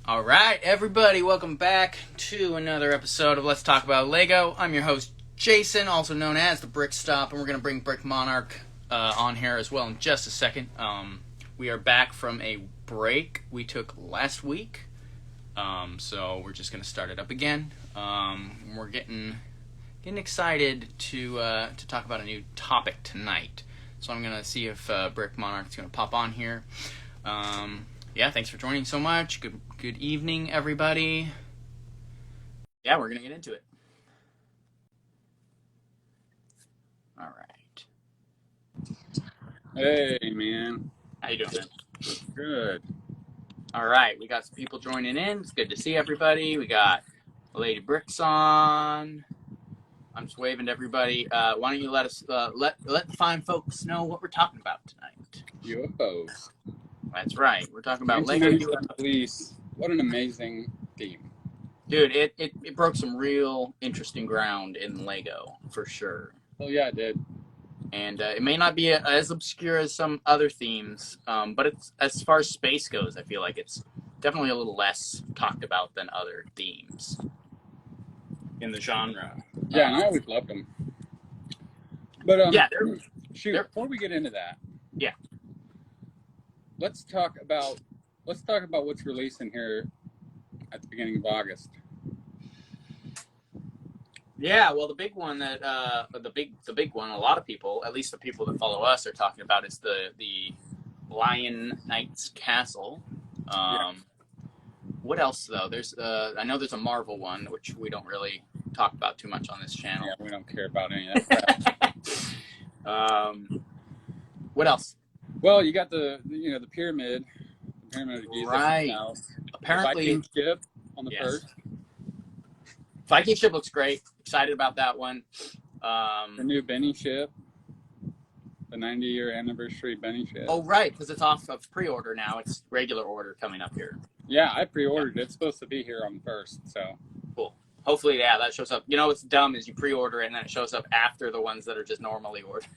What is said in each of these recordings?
All right, everybody, welcome back to another episode of Let's Talk About Lego. I'm your host, Jason, also known as the Brick Stop, and we're going to bring Brick Monarch on here as well in just a second. We are back from a break we took last week, so we're just going to start it up again. We're getting excited to talk about a new topic tonight. So I'm going to see if Brick Monarch is going to pop on here. Yeah, thanks for joining so much. Good evening, everybody. Yeah, we're going to get into it. All right. Hey, man. How you doing, man? Good. All right, we got some people joining in. It's good to see everybody. We got Lady Bricks on. I'm just waving to everybody. Why don't you let us let the fine folks know what we're talking about tonight? UFOs. That's right. We're talking about Lego UFO. Police. What an amazing theme. Dude, it broke some real interesting ground in Lego, for sure. Oh, yeah, it did. And it may not be as obscure as some other themes, but it's, as far as space goes, I feel like it's definitely a little less talked about than other themes in the genre. Yeah, and I always loved them. But yeah, before we get into that, yeah, let's talk about what's releasing here at the beginning of August. Yeah, well, the big one that the big one, a lot of people, at least the people that follow us, are talking about is the Lion Knight's Castle. What else though? There's I know there's a Marvel one, which we don't really talk about too much on this channel. Yeah, we don't care about any of that crap. What else? Well, you got the pyramid of Giza. Right. Now. Apparently, Viking ship on the first. Viking ship looks great. Excited about that one. The new Benny ship. The 90-year anniversary Benny ship. Oh, right, because it's off of pre-order now. It's regular order coming up here. Yeah, I pre-ordered it. It's supposed to be here on the 1st, so. Cool. Hopefully, yeah, that shows up. You know what's dumb is you pre-order it and then it shows up after the ones that are just normally ordered.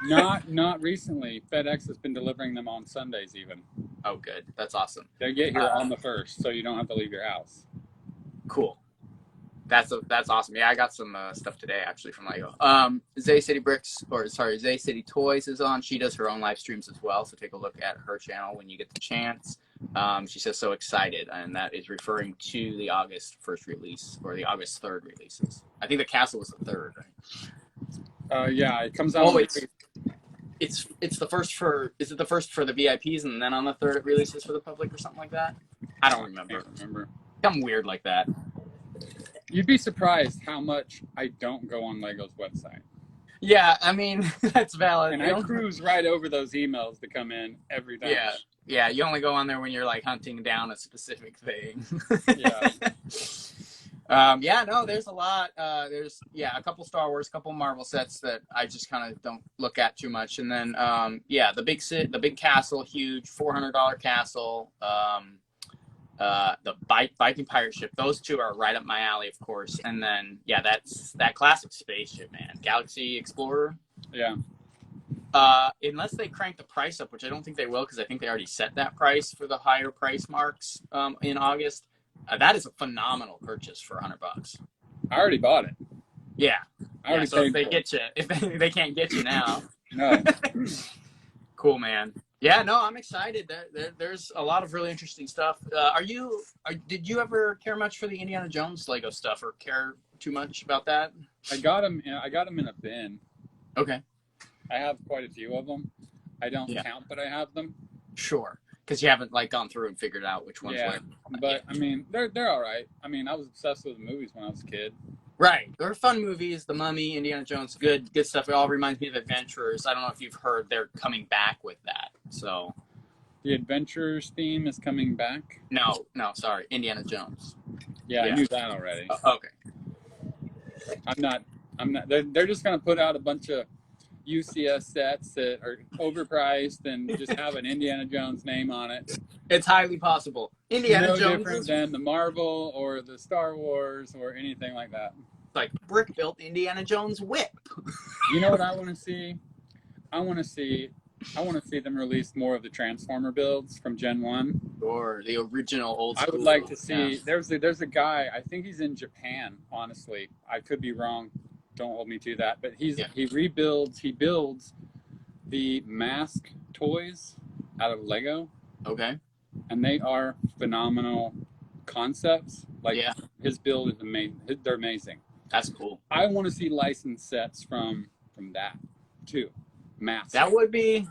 Not recently. FedEx has been delivering them on Sundays even. Oh, good. That's awesome. They get here on the 1st, so you don't have to leave your house. Cool. That's awesome. Yeah, I got some stuff today actually from Lego. Zay City Toys is on. She does her own live streams as well, so take a look at her channel when you get the chance. She says so excited, and that is referring to the August 1st release or the August 3rd releases. I think the castle was the 3rd, right? Yeah, it comes out. Oh, it's the first for. Is it the first for the VIPs and then on the 3rd it releases for the public or something like that? I don't remember. I can't remember. Something weird like that. You'd be surprised how much I don't go on Lego's website. Yeah, I mean, that's valid. And I cruise right over those emails that come in every time. Yeah, you only go on there when you're like hunting down a specific thing. Yeah. No, there's a lot. There's a couple Star Wars, a couple Marvel sets that I just kind of don't look at too much. And then the big castle, huge $400 castle. The Viking pirate ship, those two are right up my alley, of course. And then that's that classic spaceship, man, Galaxy Explorer. Yeah. Unless they crank the price up, which I don't think they will, because I think they already set that price for the higher price marks in August. That is a phenomenal purchase for $100. I already bought it. Yeah. So if they get you, if they can't get you now. No. Cool, man. Yeah, no, I'm excited. There's a lot of really interesting stuff. Did you ever care much for the Indiana Jones Lego stuff, or care too much about that? I got them in a bin. Okay. I have quite a few of them. I don't count, but I have them. Sure, because you haven't gone through and figured out which ones. Yeah, but I mean, they're all right. I mean, I was obsessed with the movies when I was a kid. Right, they're fun movies. The Mummy, Indiana Jones, good stuff. It all reminds me of Adventurers. I don't know if you've heard they're coming back with that. So, the Adventurers theme is coming back. No, sorry, Indiana Jones. Yeah, I knew that already. Okay. I'm not. They're just gonna put out a bunch of UCS sets that are overpriced and just have an Indiana Jones name on it. It's highly possible. Indiana Jones no different than the Marvel or the Star Wars or anything like that. Like brick built Indiana Jones whip. You know what I want to see? I want to see I want to see them release more of the Transformer builds from Gen 1. Or the original old I school. would like to see. Yeah. There's a guy. I think he's in Japan. Honestly, I could be wrong. Don't hold me to that. But he rebuilds. He builds the mask toys out of Lego, Okay. and they are phenomenal concepts. Like Yeah. his build is amazing. They're amazing. That's cool. I want to see licensed sets from that too. Masks. That would be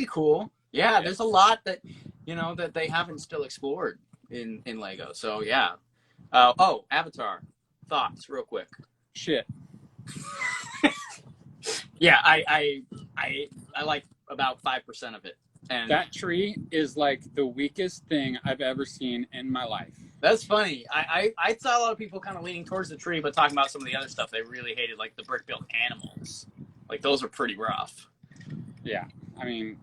cool. Yeah, there's a lot that that they haven't still explored in Lego. So yeah. Oh, Avatar. Thoughts, real quick. Shit. Yeah, I like about 5% of it. And that tree is like the weakest thing I've ever seen in my life. That's funny. I saw a lot of people kind of leaning towards the tree, but talking about some of the other stuff they really hated, like the brick built animals. Like those are pretty rough. Yeah, I mean,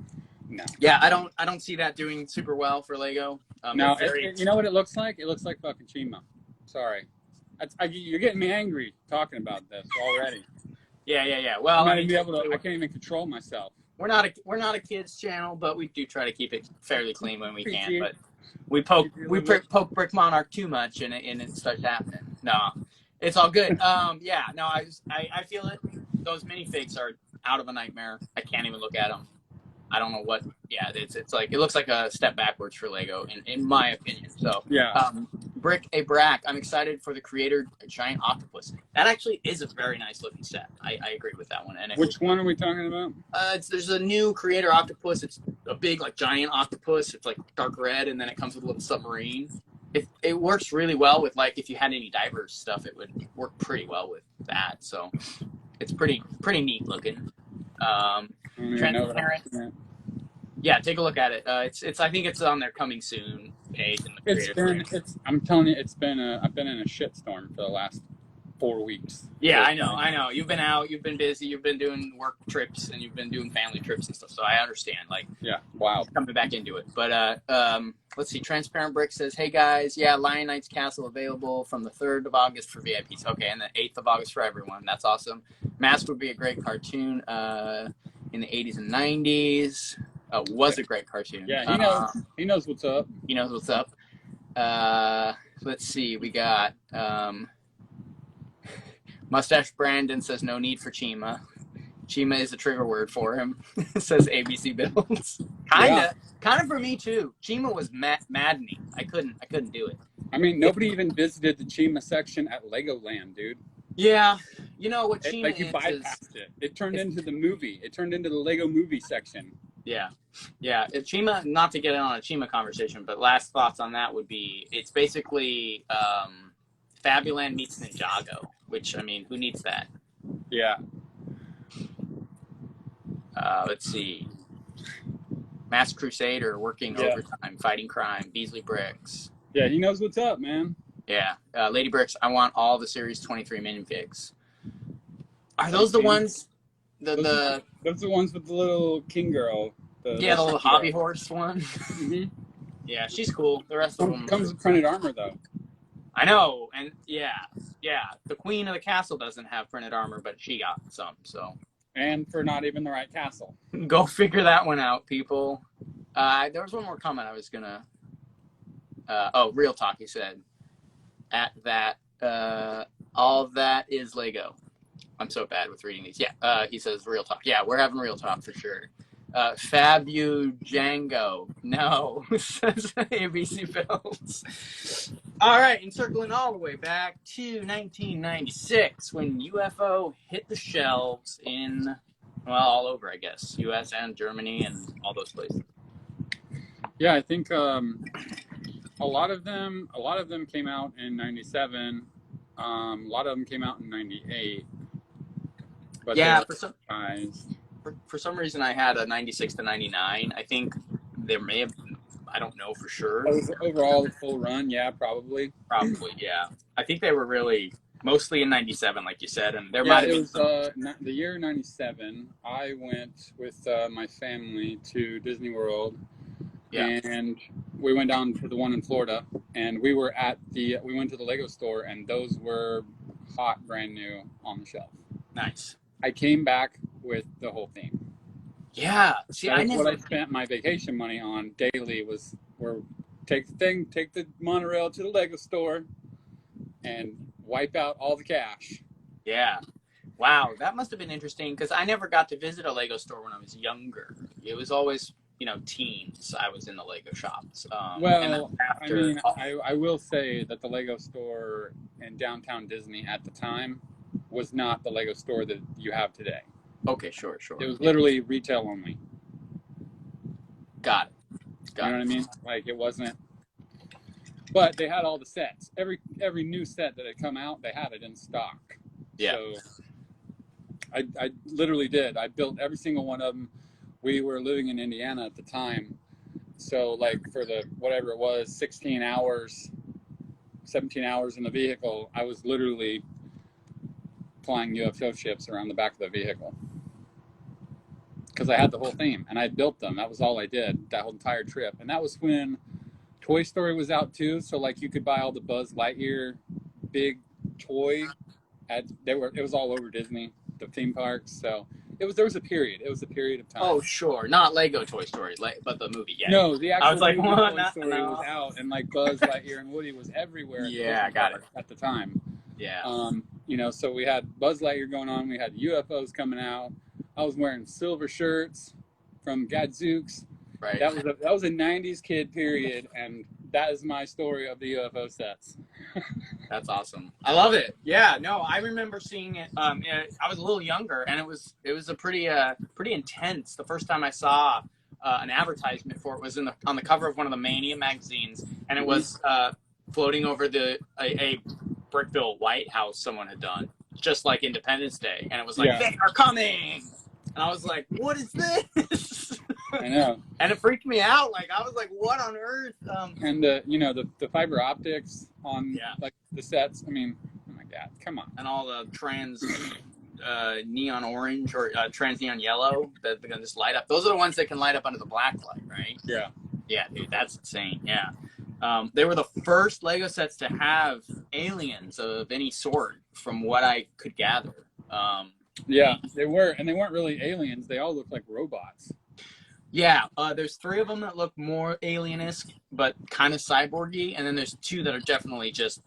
no. Yeah, I don't see that doing super well for Lego. No, you know what it looks like? It looks like fucking Chima. Sorry, you're getting me angry talking about this already. Yeah. Well, I can't even control myself. We're not a kids channel, but we do try to keep it fairly clean when we can. But we poke Brick Monarch too much, and it starts happening. No, it's all good. Yeah, no, I feel it. Those minifigs are out of a nightmare. I can't even look at them. I don't know what. Yeah, it's like it looks like a step backwards for Lego, in my opinion. So yeah. Brick a Brack. I'm excited for the Creator Giant Octopus. That actually is a very nice looking set. I agree with that one. And which one are we talking about? There's a new Creator Octopus. It's a big like giant octopus. It's like dark red, and then it comes with a little submarine. It works really well with like if you had any divers stuff, it would work pretty well with that. So it's pretty neat looking. Transparent. Yeah, take a look at it. It's I think it's on their coming soon page. I'm telling you, I've been in a shitstorm for the last 4 weeks. Yeah, I know. You've been out, you've been busy, you've been doing work trips, and you've been doing family trips and stuff. So I understand. Like, yeah, wow, coming back into it. But let's see. Transparent Brick says, "Hey guys, yeah, Lion Knight's Castle available from the 3rd of August for VIPs. Okay, and the 8th of August for everyone. That's awesome. Mask would be a great cartoon in the 80s and 90s." Was a great cartoon. Yeah, he knows what's up. He knows what's up. Let's see. We got Mustache Brandon says no need for Chima. Chima is a trigger word for him. Says ABC Builds. Kind of for me too. Chima was maddening. I couldn't do it. I mean, nobody even visited the Chima section at Legoland, dude. Yeah, you know what Chima you bypassed it. It turned into the movie. It turned into the Lego movie section. Yeah. Chima, not to get on a Chima conversation, but last thoughts on that would be it's basically Fabuland meets Ninjago, which, I mean, who needs that? Yeah. Let's see. Masked Crusader working overtime, fighting crime, Beasley Bricks. Yeah, he knows what's up, man. Yeah. Lady Bricks, I want all the Series 23 minifigs. Are those the ones? Those are the ones with the little king girl. The little hobby horse one. Mm-hmm. Yeah, she's cool. The rest of them comes with printed armor though. I know, and yeah. The queen of the castle doesn't have printed armor, but she got some. So. And for not even the right castle. Go figure that one out, people. There was one more comment I was gonna. Real talk. He said, "At that, all that is Lego." I'm so bad with reading these. Yeah, he says real talk. Yeah, we're having real talk for sure. Fabu Django. No, says ABC Builds. All right, and circling all the way back to 1996 when UFO hit the shelves in, all over, I guess, U.S. and Germany and all those places. Yeah, I think a lot of them came out in 97. A lot of them came out in 98. But yeah, for some reason I had a 96 to 99. I think there may have, I don't know for sure. Overall, the full run, yeah, probably. Probably, yeah. I think they were really mostly in 97, like you said, and there might have been some... the year 97, I went with my family to Disney World. Yeah. And we went down to the one in Florida, and we went to the Lego store, and those were hot, brand new on the shelf. Nice. I came back with the whole theme. Yeah. See, That I was what never. I spent my vacation money on daily. Was where take the monorail to the Lego store, and wipe out all the cash. Yeah. Wow, that must have been interesting because I never got to visit a Lego store when I was younger. It was always, teens. I was in the Lego shops, and then Well, I after. mean, I will say that the Lego store in downtown Disney at the time was not the Lego store that you have today. Okay, sure, It was yeah, literally retail only. got it, You know got what I it. mean? Like it wasn't. But they had all the sets. Every new set that had come out, they had it in stock. Yeah, So I literally did. I built every single one of them. We were living in Indiana at the time, so like for the whatever it was, 16 hours, 17 hours in the vehicle, I was literally flying UFO ships around the back of the vehicle because I had the whole theme and I built them. That was all I did that whole entire trip, and that was when Toy Story was out too. So like you could buy all the Buzz Lightyear big toy it was all over Disney, the theme parks. So there was a period. It was a period of time. Oh, sure, not Lego Toy Story, but the movie. Yeah. No, the I was actual like, movie what? Toy Story was out, and like Buzz Lightyear and Woody was everywhere at the Yeah, Disney got it. park at the time. Yeah. So we had Buzz Lightyear going on. We had UFOs coming out. I was wearing silver shirts from Gadzooks. Right. That was a '90s kid period, and that is my story of the UFO sets. That's awesome. I love it. Yeah, no, I remember seeing it. I was a little younger, and it was a pretty intense. The first time I saw an advertisement for it was on the cover of one of the Mania magazines, and it was floating over a brick built White House someone had done, just like Independence Day, and it was like they are coming, and I was like, what is this? I know. And it freaked me out. Like I was like, "What on earth?" And the fiber optics on like the sets. I mean, oh my God, come on! And all the trans neon orange or trans neon yellow that they're gonna just light up. Those are the ones that can light up under the black light, right? Yeah. Yeah, dude, that's insane. Yeah. They were the first Lego sets to have aliens of any sort, from what I could gather. Yeah, they were, and they weren't really aliens. They all looked like robots. Yeah, there's 3 of them that look more alien-esque, but kind of cyborgy, and then there's 2 that are definitely just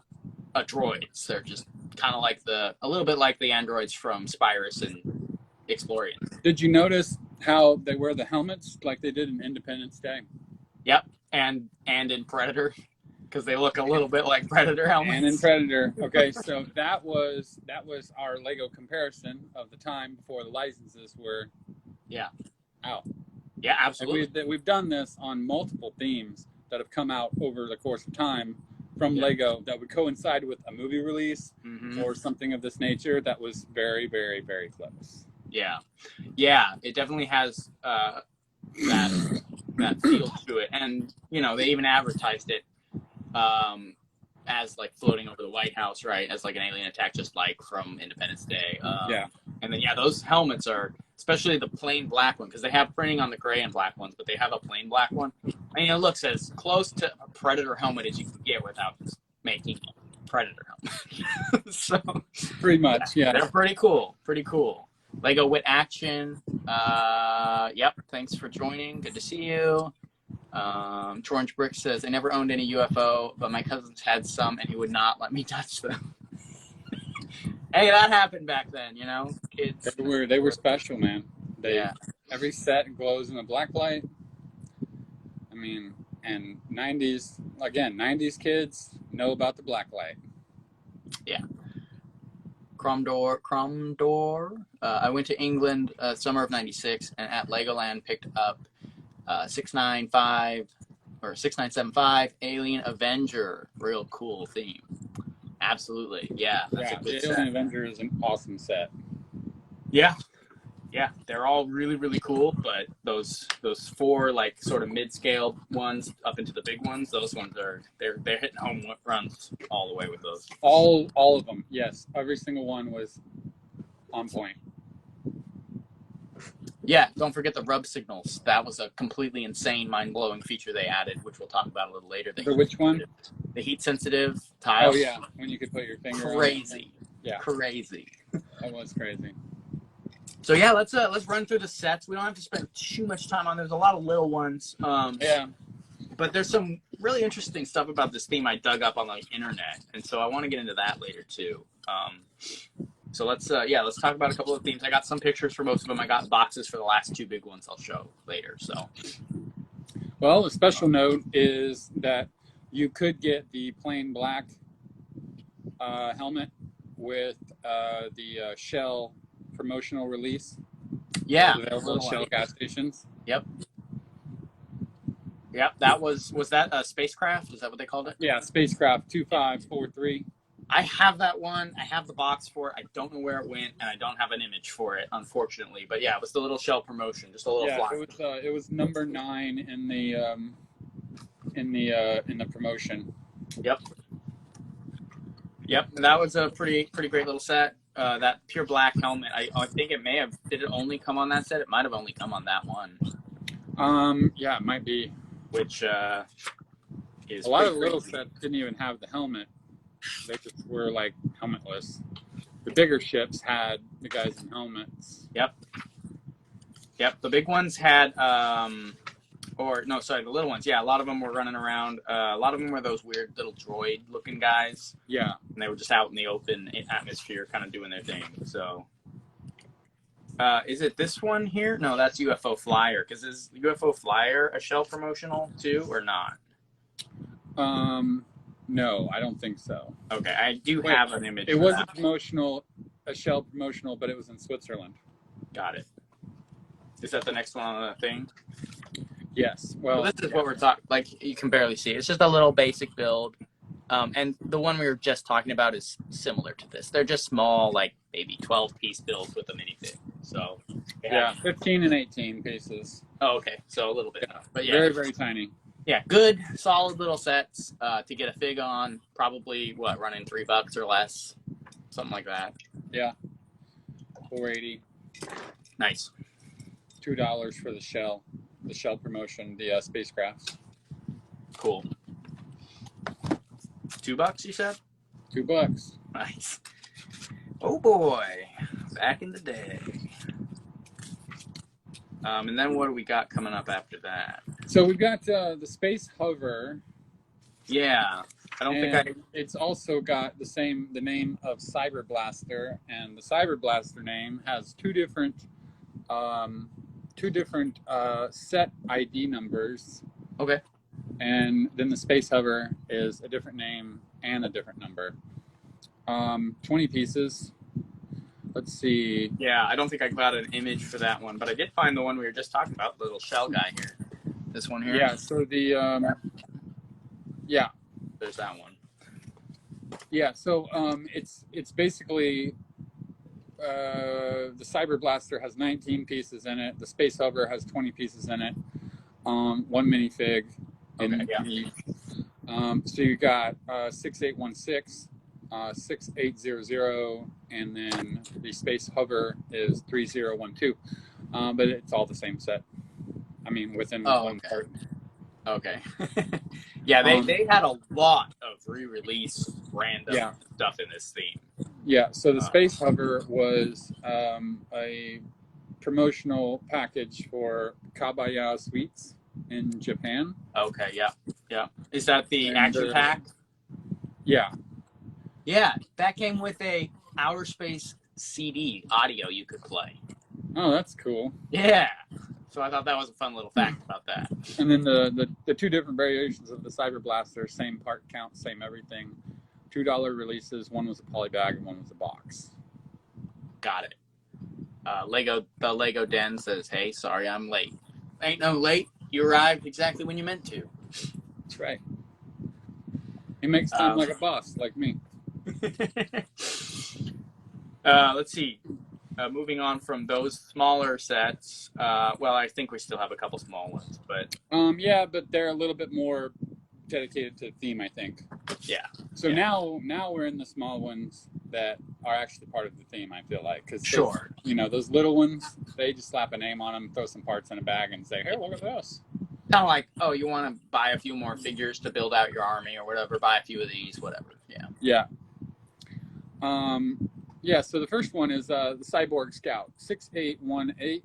droids. They're just kind of like a little bit like the androids from Spyrus and Explorian. Did you notice how they wear the helmets like they did in Independence Day? Yep, and in Predator, because they look a little bit like Predator helmets. And in Predator. Okay, so that was our Lego comparison of the time before the licenses were out. Yeah, absolutely. We've done this on multiple themes that have come out over the course of time from Lego that would coincide with a movie release or something of this nature that was very, very, very close. Yeah, it definitely has that feel to it, and they even advertised it as like floating over the White House, right? As like an alien attack, just like from Independence Day. And then those helmets are, especially the plain black one, because they have printing on the gray and black ones, but they have a plain black one. I mean, it looks as close to a Predator helmet as you can get without just making a Predator helmet. So pretty much, yeah. They're pretty cool. Lego Wit Action. Yep. Thanks for joining. Good to see you. Orange Brick says, I never owned any UFO, but my cousins had some and he would not let me touch them. Hey, that happened back then, kids. They were special, man. Every set glows in the black light. I mean, and 90s kids know about the black light. Yeah. Cromdor. I went to England summer of '96 and at Legoland picked up 6975 Alien Avenger. Real cool theme. Absolutely. Yeah. That's a good Alien Avenger is an awesome set. Yeah. Yeah. They're all really, really cool, but those 4 like sort of mid-scale ones up into the big ones, those ones they're hitting home runs all the way with those. All of them. Yes. Every single one was on point. Yeah, don't forget the rub signals. That was a completely insane, mind-blowing feature they added, which we'll talk about a little later. For which one? The heat-sensitive tiles. Oh, yeah, when you could put your finger crazy. on it. Yeah. Crazy. That was crazy. So yeah, let's run through the sets. We don't have to spend too much time on. There's a lot of little ones. Yeah. But there's some really interesting stuff about this theme I dug up on the internet, and so I want to get into that later too. So let's talk about a couple of themes. I got some pictures for most of them. I got boxes for the last two big ones I'll show later. So, well, a special note is that you could get the plain black helmet with the Shell promotional release. Yeah, available at Shell gas stations. Yep. That was that a spacecraft? Is that what they called it? Yeah, spacecraft 2543. I have that one. I have the box for it. I don't know where it went, and I don't have an image for it, unfortunately. But yeah, it was the little Shell promotion, just a little fly. It was number 9 in the promotion. Yep. And that was a pretty great little set. That pure black helmet. I think it may have. Did it only come on that set? It might have only come on that one. Yeah, it might be. Which is a lot of little sets didn't even have the helmet. They just were like helmetless. The bigger ships had the guys in helmets. Yep. The big ones had, the little ones. Yeah, a lot of them were running around. A lot of them were those weird little droid-looking guys. Yeah. And they were just out in the open atmosphere, kind of doing their thing. So, is it this one here? No, that's UFO Flyer. Because is UFO Flyer a Shell promotional too, or not? No, I don't think so. Okay, I do have an image. It was a Shell promotional, but it was in Switzerland. Got it. Is that the next one on the thing? Yes. Well, this is what we're talking. Like you can barely see. It's just a little basic build, and the one we were just talking about is similar to this. They're just small, like maybe 12-piece builds with a minifig. So yeah, 15 and 18 pieces. Oh, okay. So a little bit, but yeah, very tiny. Yeah, good, solid little sets to get a fig on. Probably running $3 or less, something like that. Yeah, $4.80. Nice. $2 for the Shell promotion, the spacecrafts. Cool. $2, you said? $2. Nice. Oh boy, back in the day. And then what do we got coming up after that? So we've got the Space Hover. Yeah, I don't think It's also got the name of Cyber Blaster, and the Cyber Blaster name has two different set ID numbers. Okay. And then the Space Hover is a different name and a different number. 20 pieces. Let's see. Yeah, I don't think I got an image for that one, but I did find the one we were just talking about, the little shell guy here. This one here? Yeah, so yeah. There's that one. Yeah, so it's basically the Cyber Blaster has 19 pieces in it. The Space Hover has 20 pieces in it. One minifig. Okay, yeah. So you got 6816. 6800, and then the Space Hover is 3012, but it's all the same set. I mean, within one part. Okay. Yeah, they had a lot of re-release random stuff in this theme. Yeah, so the Space Hover was a promotional package for Kabaya Sweets in Japan. Okay, yeah. Is that the action pack? Yeah. Yeah, that came with a outer space CD audio you could play. Oh, that's cool. Yeah. So I thought that was a fun little fact about that. And then the two different variations of the Cyber Blaster, same part count, same everything. $2 releases. One was a poly bag and one was a box. Got it. The Lego Den says, "Hey, sorry I'm late." Ain't no late. You arrived exactly when you meant to. That's right. He makes time like a boss, like me. Let's see. Moving on from those smaller sets. Well, I think we still have a couple small ones, but yeah, but they're a little bit more dedicated to the theme, I think. Yeah. So now we're in the small ones that are actually part of the theme. I feel like because those little ones, they just slap a name on them, throw some parts in a bag, and say, "Hey, look at this." Kind of like, oh, you want to buy a few more figures to build out your army or whatever, buy a few of these, whatever. Yeah. Yeah. Yeah, so the first one is the Cyborg Scout 6818.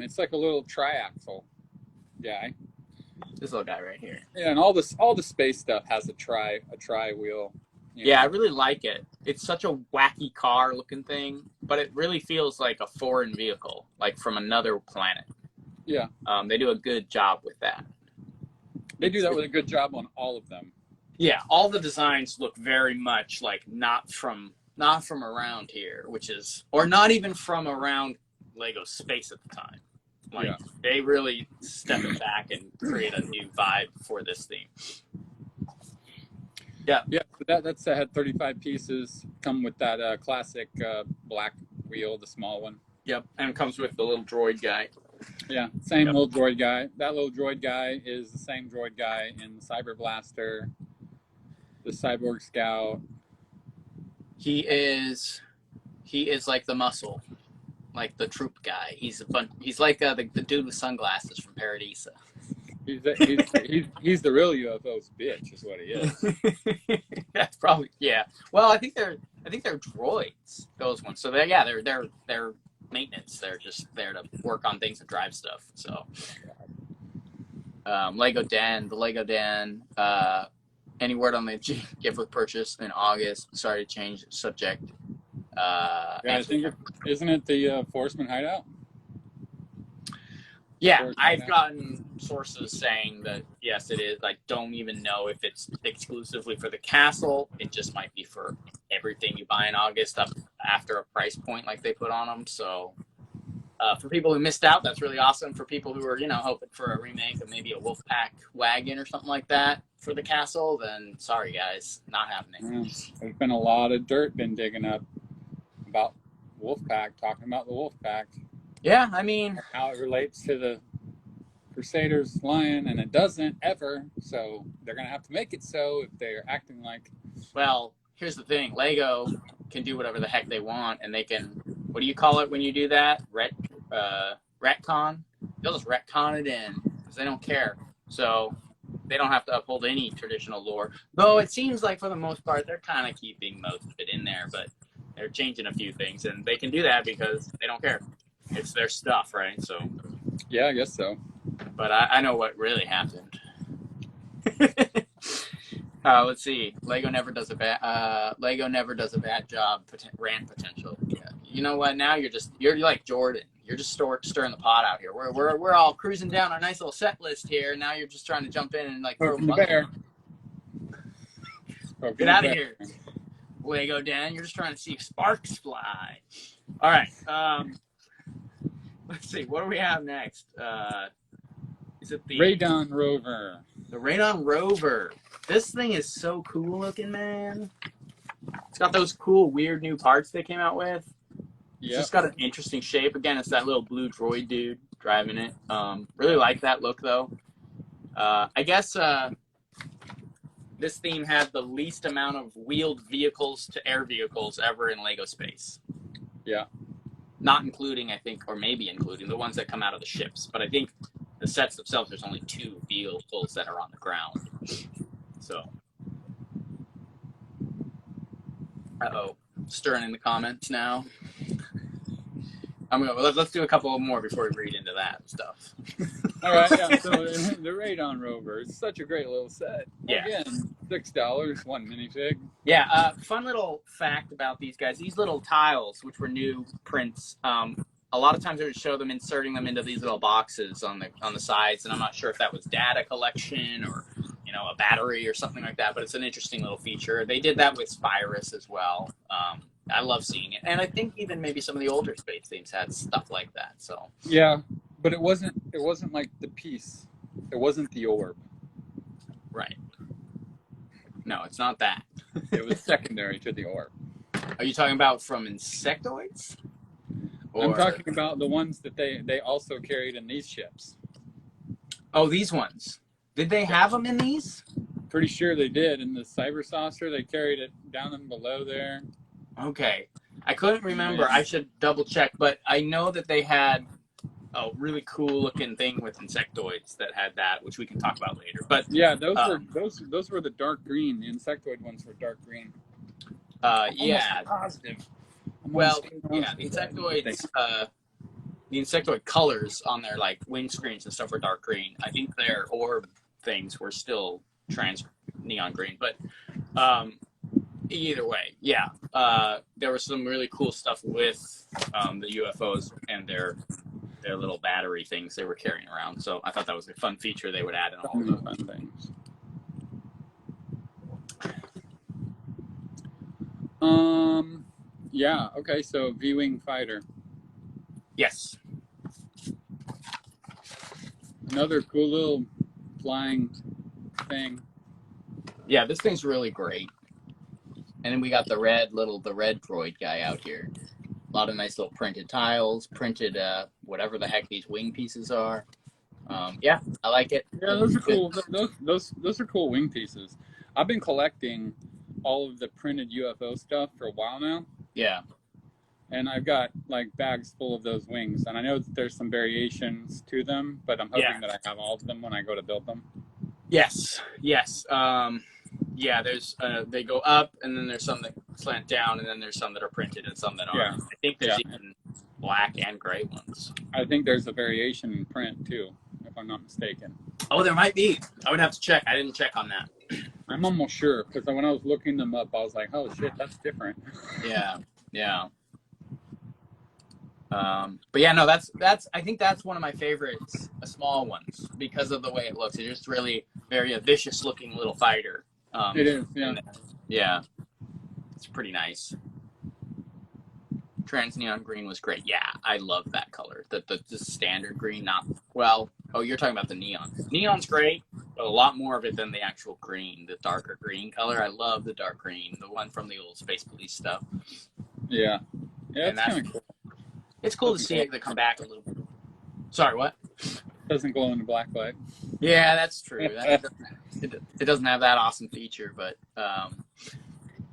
It's like a little triaxle guy. This little guy right here. Yeah, and all the space stuff has a tri wheel. Yeah, I really like it. It's such a wacky car looking thing, but it really feels like a foreign vehicle, like from another planet. Yeah. They do a good job with that. They do that with a good job on all of them. Yeah, all the designs look very much like not from around here, which is, or not even from around Lego space at the time. Like, Yeah. they really step it back and create a new vibe for this theme. Yeah. Yeah, so that's had 35 pieces. Come with that classic black wheel, the small one. Yep, and it comes with the little droid guy. Yeah, same little droid guy. That little droid guy is the same droid guy in the Cyber Blaster, the Cyborg Scout. He is like the muscle, like the troop guy. He's like the dude with sunglasses from Paradisa. He's the real UFO's bitch, is what he is. That's probably, yeah. Well, I think they're droids, those ones. So they're maintenance. They're just there to work on things and drive stuff. So, Lego Den, the Lego Den. Any word on the gift with purchase in August? Sorry to change subject. Yeah, I think isn't it the Forceman hideout? Yeah, I've gotten sources saying that yes, it is. I don't even know if it's exclusively for the castle. It just might be for everything you buy in August up after a price point like they put on them. So for people who missed out, that's really awesome. For people who are, hoping for a remake of maybe a Wolfpack wagon or something like that for the castle, then sorry guys, not happening. Yeah, there's been a lot of dirt been digging up about Wolfpack, talking about the Wolfpack. Yeah, I mean, how it relates to the Crusaders Lion, and it doesn't ever. So they're gonna have to make it so if they're acting like. Well, here's the thing: Lego can do whatever the heck they want, and they can. What do you call it when you do that? Retcon. They'll just retcon it in because they don't care. So they don't have to uphold any traditional lore. Though it seems like for the most part they're kind of keeping most of it in there, but they're changing a few things, and they can do that because they don't care. It's their stuff, right? So, yeah, I guess so. But I know what really happened. Let's see. Lego never does a bad job. Rant potential. Yeah. You know what? Now you're like Jordan. You're just stirring the pot out here. We're all cruising down our nice little set list here. Now you're just trying to jump in and like throw the bear. Get out of here, Lego Dan. You're just trying to see sparks fly. All right. Let's see. What do we have next? Is it the Radon Rover? The Radon Rover. This thing is so cool looking, man. It's got those cool, weird new parts they came out with. It's just got an interesting shape. Again, it's that little blue droid dude driving it. Really like that look, though. I guess this theme had the least amount of wheeled vehicles to air vehicles ever in Lego space. Yeah. Not including, I think, or maybe including the ones that come out of the ships. But I think the sets themselves, there's only 2 vehicles that are on the ground. So, stirring in the comments now. Let's do a couple more before we read into that stuff. All right, yeah. So the Radon Rover is such a great little set. Yeah. Again, $6, one minifig. Yeah. Fun little fact about these guys: these little tiles, which were new prints. A lot of times they would show them inserting them into these little boxes on the sides, and I'm not sure if that was data collection or a battery or something like that. But it's an interesting little feature. They did that with Spirus as well. I love seeing it, and I think even maybe some of the older space themes had stuff like that. So yeah, but it wasn't like the piece. It wasn't the orb. Right. No, it's not that. It was secondary to the orb. Are you talking about from Insectoids? I'm talking about the ones that they also carried in these ships. Oh, these ones. Did they have them in these? Pretty sure they did. In the Cyber Saucer, they carried it down and below there. Okay. I couldn't remember. I should double check, but I know that they had a really cool looking thing with Insectoids that had that, which we can talk about later. But yeah, those were the dark green. The Insectoid ones were dark green. Yeah. Positive. Well, yeah, the insectoid colors on their like windscreens and stuff were dark green. I think their orb things were still trans neon green, but either way, yeah, there was some really cool stuff with the UFOs and their little battery things they were carrying around. So I thought that was a fun feature they would add in all of those fun things. Yeah. Okay. So V-wing fighter. Yes. Another cool little flying thing. Yeah, this thing's really great. And then we got the red droid guy out here. A lot of nice little printed tiles, printed whatever the heck these wing pieces are. Yeah, I like it. Yeah, those are cool. Those are cool wing pieces. I've been collecting all of the printed UFO stuff for a while now. Yeah. And I've got like bags full of those wings, and I know that there's some variations to them, but I'm hoping that I have all of them when I go to build them. Yes. Yeah, there's they go up, and then there's some that slant down, and then there's some that are printed and some that aren't. I think there's even black and gray ones. I think there's a variation in print too, if I'm not mistaken. Oh, there might be. I would have to check. I didn't check on that. I'm almost sure, because when I was looking them up, I was like, oh shit, that's different. Yeah. But yeah, no, that's I think that's one of my favorites, small ones, because of the way it looks. It's just really very vicious looking little fighter. It is, yeah. Yeah. It's pretty nice. Trans neon green was great. Yeah, I love that color. The standard green, you're talking about the neon. Neon's great, but a lot more of it than the actual green, the darker green color. I love the dark green, the one from the old Space Police stuff. Yeah, it's kind of cool. It's cool to see it come back a little bit. Sorry, what? Doesn't glow in the black light. Yeah, that's true. It doesn't have that awesome feature, but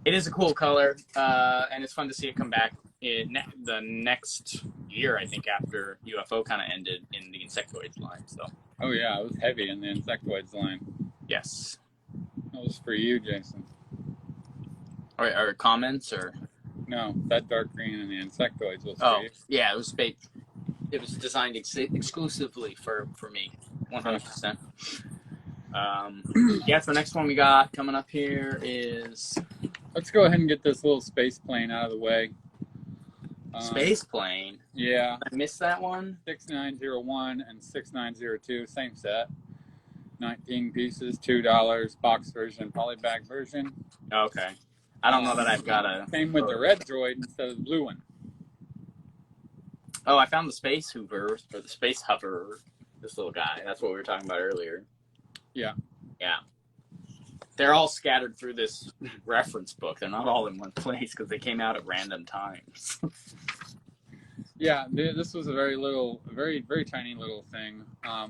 it is a cool color, and it's fun to see it come back in the next year, I think, after UFO kind of ended in the Insectoids line. So. Oh yeah, it was heavy in the Insectoids line. Yes. That was for you, Jason. Or comments or? No, that dark green in the Insectoids was for you. Yeah, it was fake. It was designed exclusively for me, 100%. Yeah, so the next one we got coming up here is... Let's go ahead and get this little space plane out of the way. Space plane? Yeah. I missed that one? 6901 and 6902, same set. 19 pieces, $2, box version, polybag version. Okay. I don't know that I've got a... Same with the red droid instead of the blue one. Oh, I found the space hoover, or the space hover, this little guy. That's what we were talking about earlier. Yeah. Yeah. They're all scattered through this reference book. They're not all in one place because they came out at random times. Yeah, this was a very tiny little thing.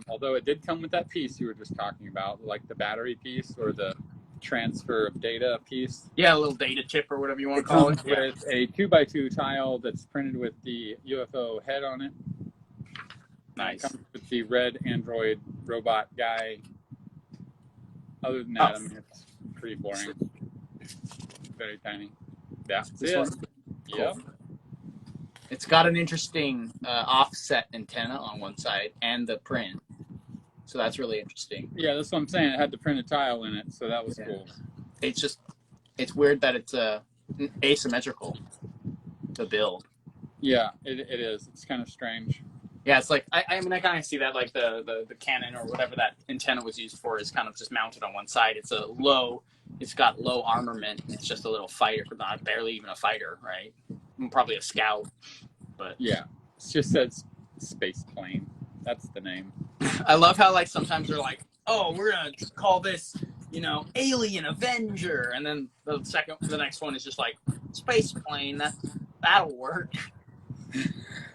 Although it did come with that piece you were just talking about, like the battery piece or the transfer of data piece. Yeah, a little data chip or whatever you want to call it. With a 2x2 tile that's printed with the UFO head on it. Nice. It comes with the red android robot guy. Other than that, I mean, it's pretty boring. Very tiny. Yeah. This one? Cool. Yep. It's got an interesting offset antenna on one side and the print. So that's really interesting. Yeah, that's what I'm saying. It had the printed tile in it, so that was cool. It's weird that it's asymmetrical, the build. Yeah, it is. It's kind of strange. Yeah, it's like, I mean, I kind of see that, like, the cannon or whatever that antenna was used for is kind of just mounted on one side. It's got low armament. It's just a little fighter, not barely even a fighter, right? Probably a scout, but... Yeah, it just says space plane. That's the name. I love how, like, sometimes they're like, oh, we're going to call this, Alien Avenger, and then the next one is just like, space plane, that'll work.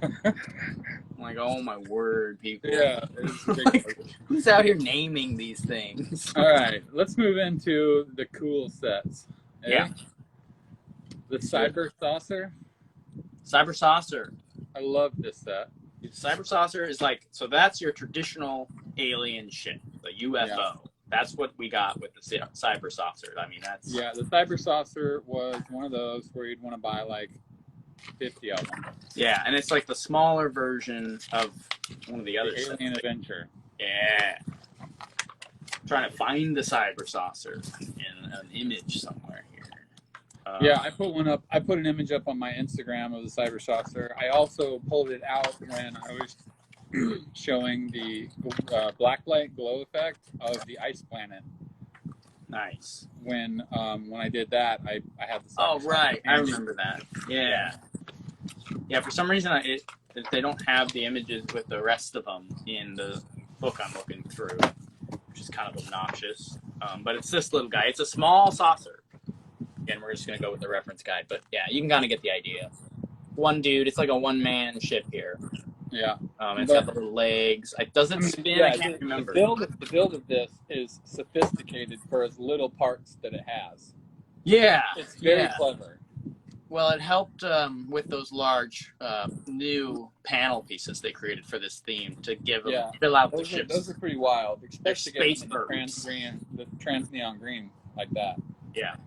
I'm like, oh my word, people. Yeah. Who's out here naming these things? All right, let's move into the cool sets. Okay? Yeah. The Cyber Saucer. Cyber Saucer. I love this set. Cyber Saucer is like, so that's your traditional alien ship, the UFO. Yeah. That's what we got with the Cyber Saucer. I mean, that's... Yeah, the Cyber Saucer was one of those where you'd want to buy, like, 50 of them. Yeah, and it's like the smaller version of one of the other The Alien Adventure. Yeah. Trying to find the cyber saucer in an image somewhere here. Yeah, I put one up. I put an image up on my Instagram of the cyber saucer. I also pulled it out when I was showing the black light glow effect of the ice planet. Nice. When I did that, I had the cyber saucer. Right. I remember that. Yeah. Yeah, for some reason, they don't have the images with the rest of them in the book I'm looking through, which is kind of obnoxious. But it's this little guy. It's a small saucer. Again, we're just going to go with the reference guide. But yeah, you can kind of get the idea. One dude, it's like a one-man ship here. Yeah. It's got the little legs. It doesn't spin. I can't remember. The build of this is sophisticated for as little parts that it has. Yeah. It's very clever. Well, it helped with those large new panel pieces they created for this theme to fill out the ships. Those are pretty wild, especially space the trans neon green like that. Yeah,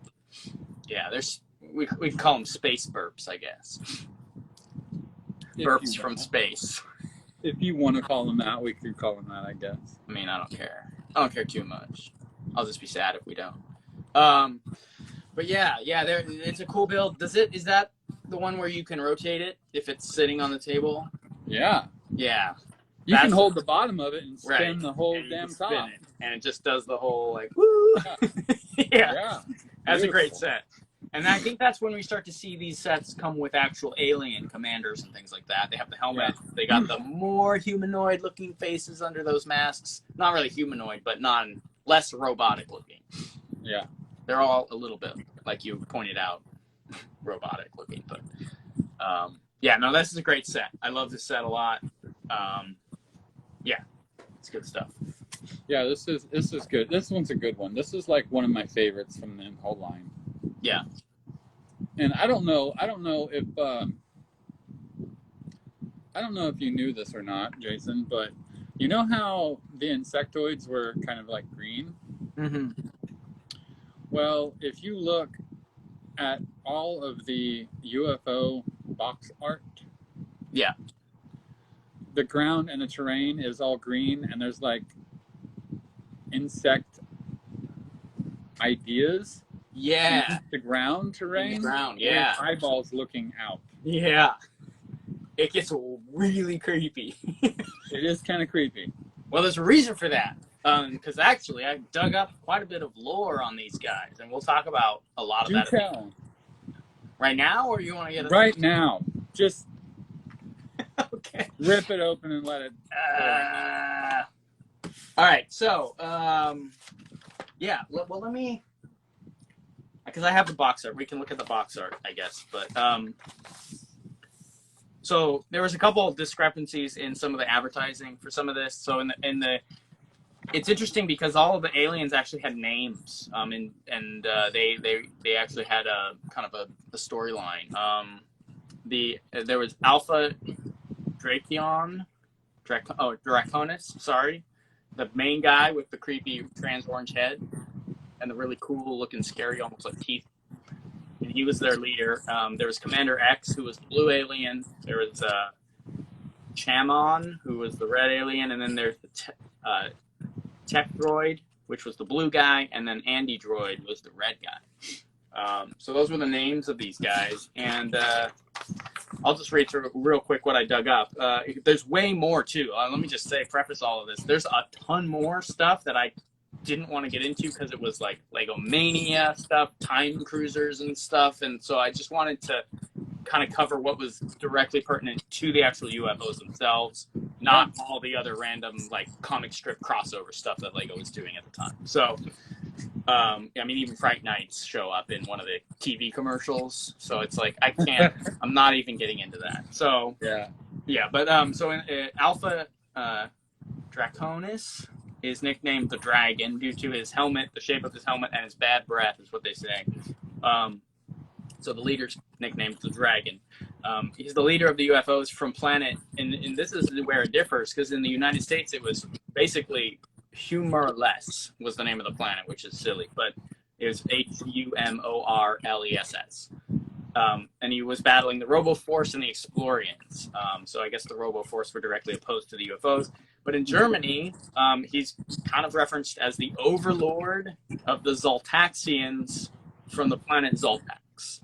yeah. We call them space burps, I guess. Burps from space. If you want to call them that, we could call them that, I guess. I mean, I don't care. I don't care too much. I'll just be sad if we don't. But yeah, it's a cool build. Is that the one where you can rotate it if it's sitting on the table? Yeah. Yeah. You can hold the bottom of it and spin the whole damn top. And it just does the whole, like, woo! Yeah. That's a great set. And I think that's when we start to see these sets come with actual alien commanders and things like that. They have the helmet. Yeah. They got the more humanoid-looking faces under those masks. Not really humanoid, but less robotic-looking. Yeah. They're all a little bit, like you pointed out, robotic-looking. But, this is a great set. I love this set a lot. It's good stuff. Yeah, this is good. This one's a good one. This is like one of my favorites from the whole line. Yeah. And I don't know if you knew this or not, Jason, but you know how the insectoids were kind of like green? Mm-hmm. Well, if you look at all of the UFO box art, yeah, the ground and the terrain is all green, and there's like insect ideas. Yeah. The ground terrain. The ground, yeah. Eyeballs looking out. Yeah. It gets really creepy. It is kind of creepy. Well, there's a reason for that. Because actually, I dug up quite a bit of lore on these guys, and we'll talk about a lot of that. Tell. Right now, or you want to get right now? Just okay. Rip it open and let it. All right. So, well, let me. Because I have the box art. We can look at the box art, I guess. But so there was a couple of discrepancies in some of the advertising for some of this. So it's interesting because all of the aliens actually had names, and they actually had a kind of a storyline. There was Alpha Draconis. Sorry, the main guy with the creepy trans orange head and the really cool looking, scary, almost like teeth. And he was their leader. There was Commander X, who was the blue alien. There was Chamon, who was the red alien, and then there's the Tech Droid, which was the blue guy, and then Andy Droid was the red guy. So those were the names of these guys, and I'll just read through real quick what I dug up. There's way more, too. Let me just preface all of this. There's a ton more stuff that I didn't want to get into because it was like Lego Mania stuff, time cruisers and stuff, and so I just wanted to kind of cover what was directly pertinent to the actual UFOs themselves, not all the other random like comic strip crossover stuff that Lego was doing at the time. So, even Fright Nights show up in one of the TV commercials, so it's like I can't. I'm not even getting into that. So Alpha Draconis is nicknamed the Dragon due to his helmet, the shape of his helmet, and his bad breath is what they say. So the leader's nicknamed the Dragon. He's the leader of the UFOs from planet, and this is where it differs, because in the United States it was basically Humorless was the name of the planet, which is silly, but it was Humorless. And he was battling the Roboforce and the Explorians. So I guess the Roboforce were directly opposed to the UFOs. But in Germany, he's kind of referenced as the overlord of the Zoltaxians from the planet Zoltax.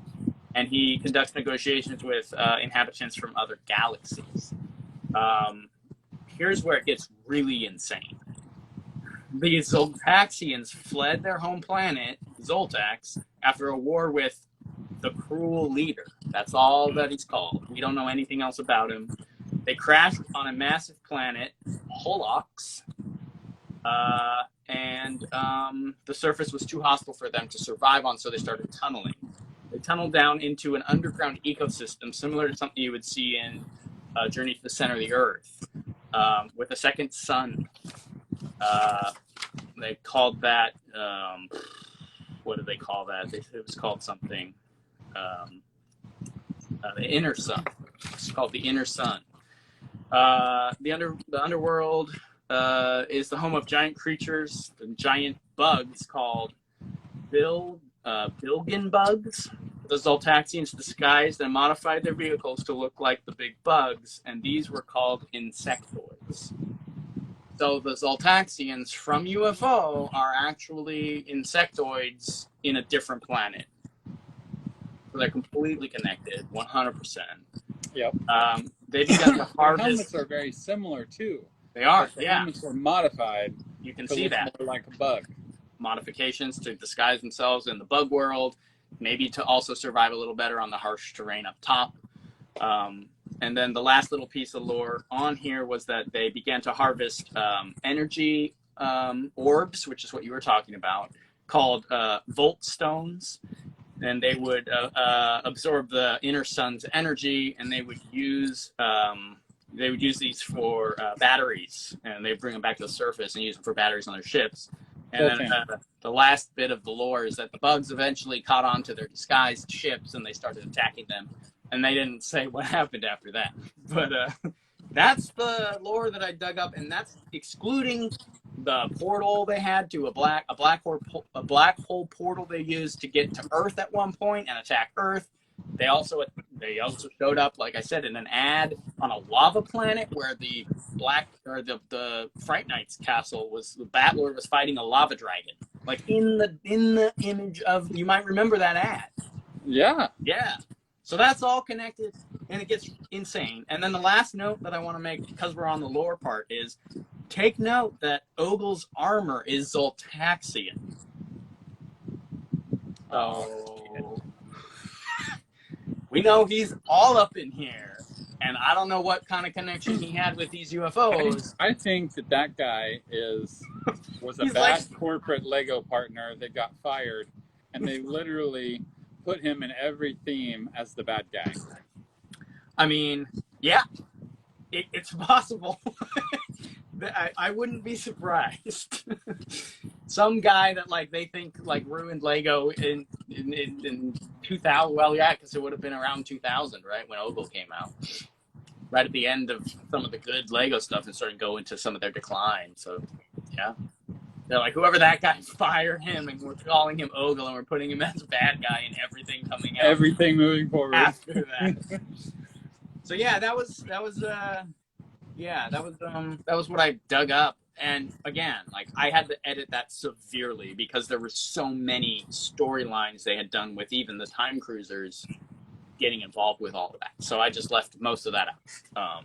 And he conducts negotiations with inhabitants from other galaxies. Here's where it gets really insane. The Zoltaxians fled their home planet, Zoltax, after a war with the cruel leader. That's all that he's called. We don't know anything else about him. They crashed on a massive planet, Holox, and the surface was too hostile for them to survive on, so they started tunneling. They tunneled down into an underground ecosystem similar to something you would see in Journey to the Center of the Earth, with a second sun. They called that, what did they call that? It was called something, the inner sun. It's called the inner sun. The underworld is the home of giant creatures, the giant bugs called bilgin bugs. The Zoltaxians disguised and modified their vehicles to look like the big bugs, and these were called insectoids. So the Zoltaxians from UFO are actually insectoids in a different planet. So they're completely connected, 100%. Yep. They begun to harvest. The helmets are very similar too. They are, the helmets were modified. You can see that. More like a bug. Modifications to disguise themselves in the bug world, maybe to also survive a little better on the harsh terrain up top. And then the last little piece of lore on here was that they began to harvest energy orbs, which is what you were talking about, called volt stones. And they would absorb the inner sun's energy, and they would use these for batteries, and they bring them back to the surface and use them for batteries on their ships. And then the last bit of the lore is that the bugs eventually caught on to their disguised ships, and they started attacking them. And they didn't say what happened after that. But that's the lore that I dug up, and that's excluding the portal they had to a black hole portal they used to get to Earth at one point and attack Earth. They also showed up, like I said, in an ad on a lava planet where the Fright Knight's castle was, the Battler was fighting a lava dragon. Like in the image of, you might remember that ad. Yeah. Yeah. So that's all connected, and it gets insane. And then the last note that I want to make, because we're on the lore part, is take note that Ogle's armor is Zoltaxian. Oh. We know he's all up in here, and I don't know what kind of connection he had with these UFOs. I think that guy was a bad corporate Lego partner that got fired, and they literally put him in every theme as the bad guy. I mean, yeah, it's possible. I wouldn't be surprised. Some guy that they think ruined Lego in 2000. Well, yeah, because it would have been around 2000, right, when Ogle came out. Right at the end of some of the good Lego stuff and started going to some of their decline. So, yeah. They're like, whoever that guy, fire him, and we're calling him Ogle, and we're putting him as a bad guy in everything coming out. Everything moving forward after that. So yeah, that was what I dug up. And again, I had to edit that severely because there were so many storylines they had done with even the time cruisers getting involved with all of that. So I just left most of that out.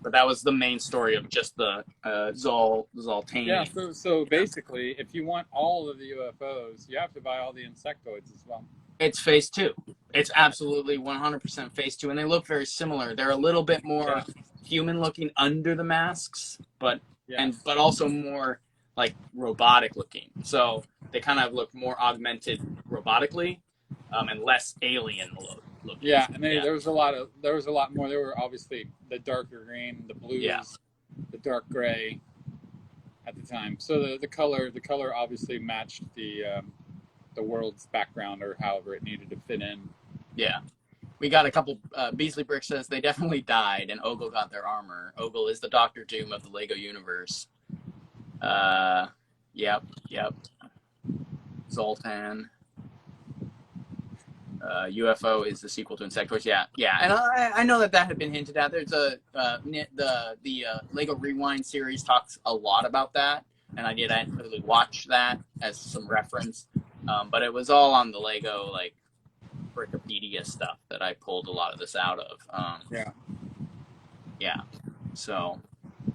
But that was the main story of just the Zoltane. Yeah, so basically, if you want all of the UFOs, you have to buy all the insectoids as well. It's phase 2. It's absolutely 100% phase 2, and they look very similar. They're a little bit more human-looking under the masks, but also more robotic looking. So they kind of look more augmented robotically, and less alien looking. Yeah, and there was a lot more. There were obviously the darker green, the blues, the dark gray at the time. So the color obviously matched the world's background, or however it needed to fit in. Yeah. We got a couple. Beasley Brick says they definitely died, and Ogle got their armor. Ogle is the Doctor Doom of the Lego universe. Yep. Zoltan. UFO is the sequel to Insectoids. Yeah, yeah, and I know that had been hinted at. There's a the Lego Rewind series talks a lot about that, and I did actually watch that as some reference, but it was all on the Lego like Wikipedia stuff that I pulled a lot of this out of. Yeah. Yeah. So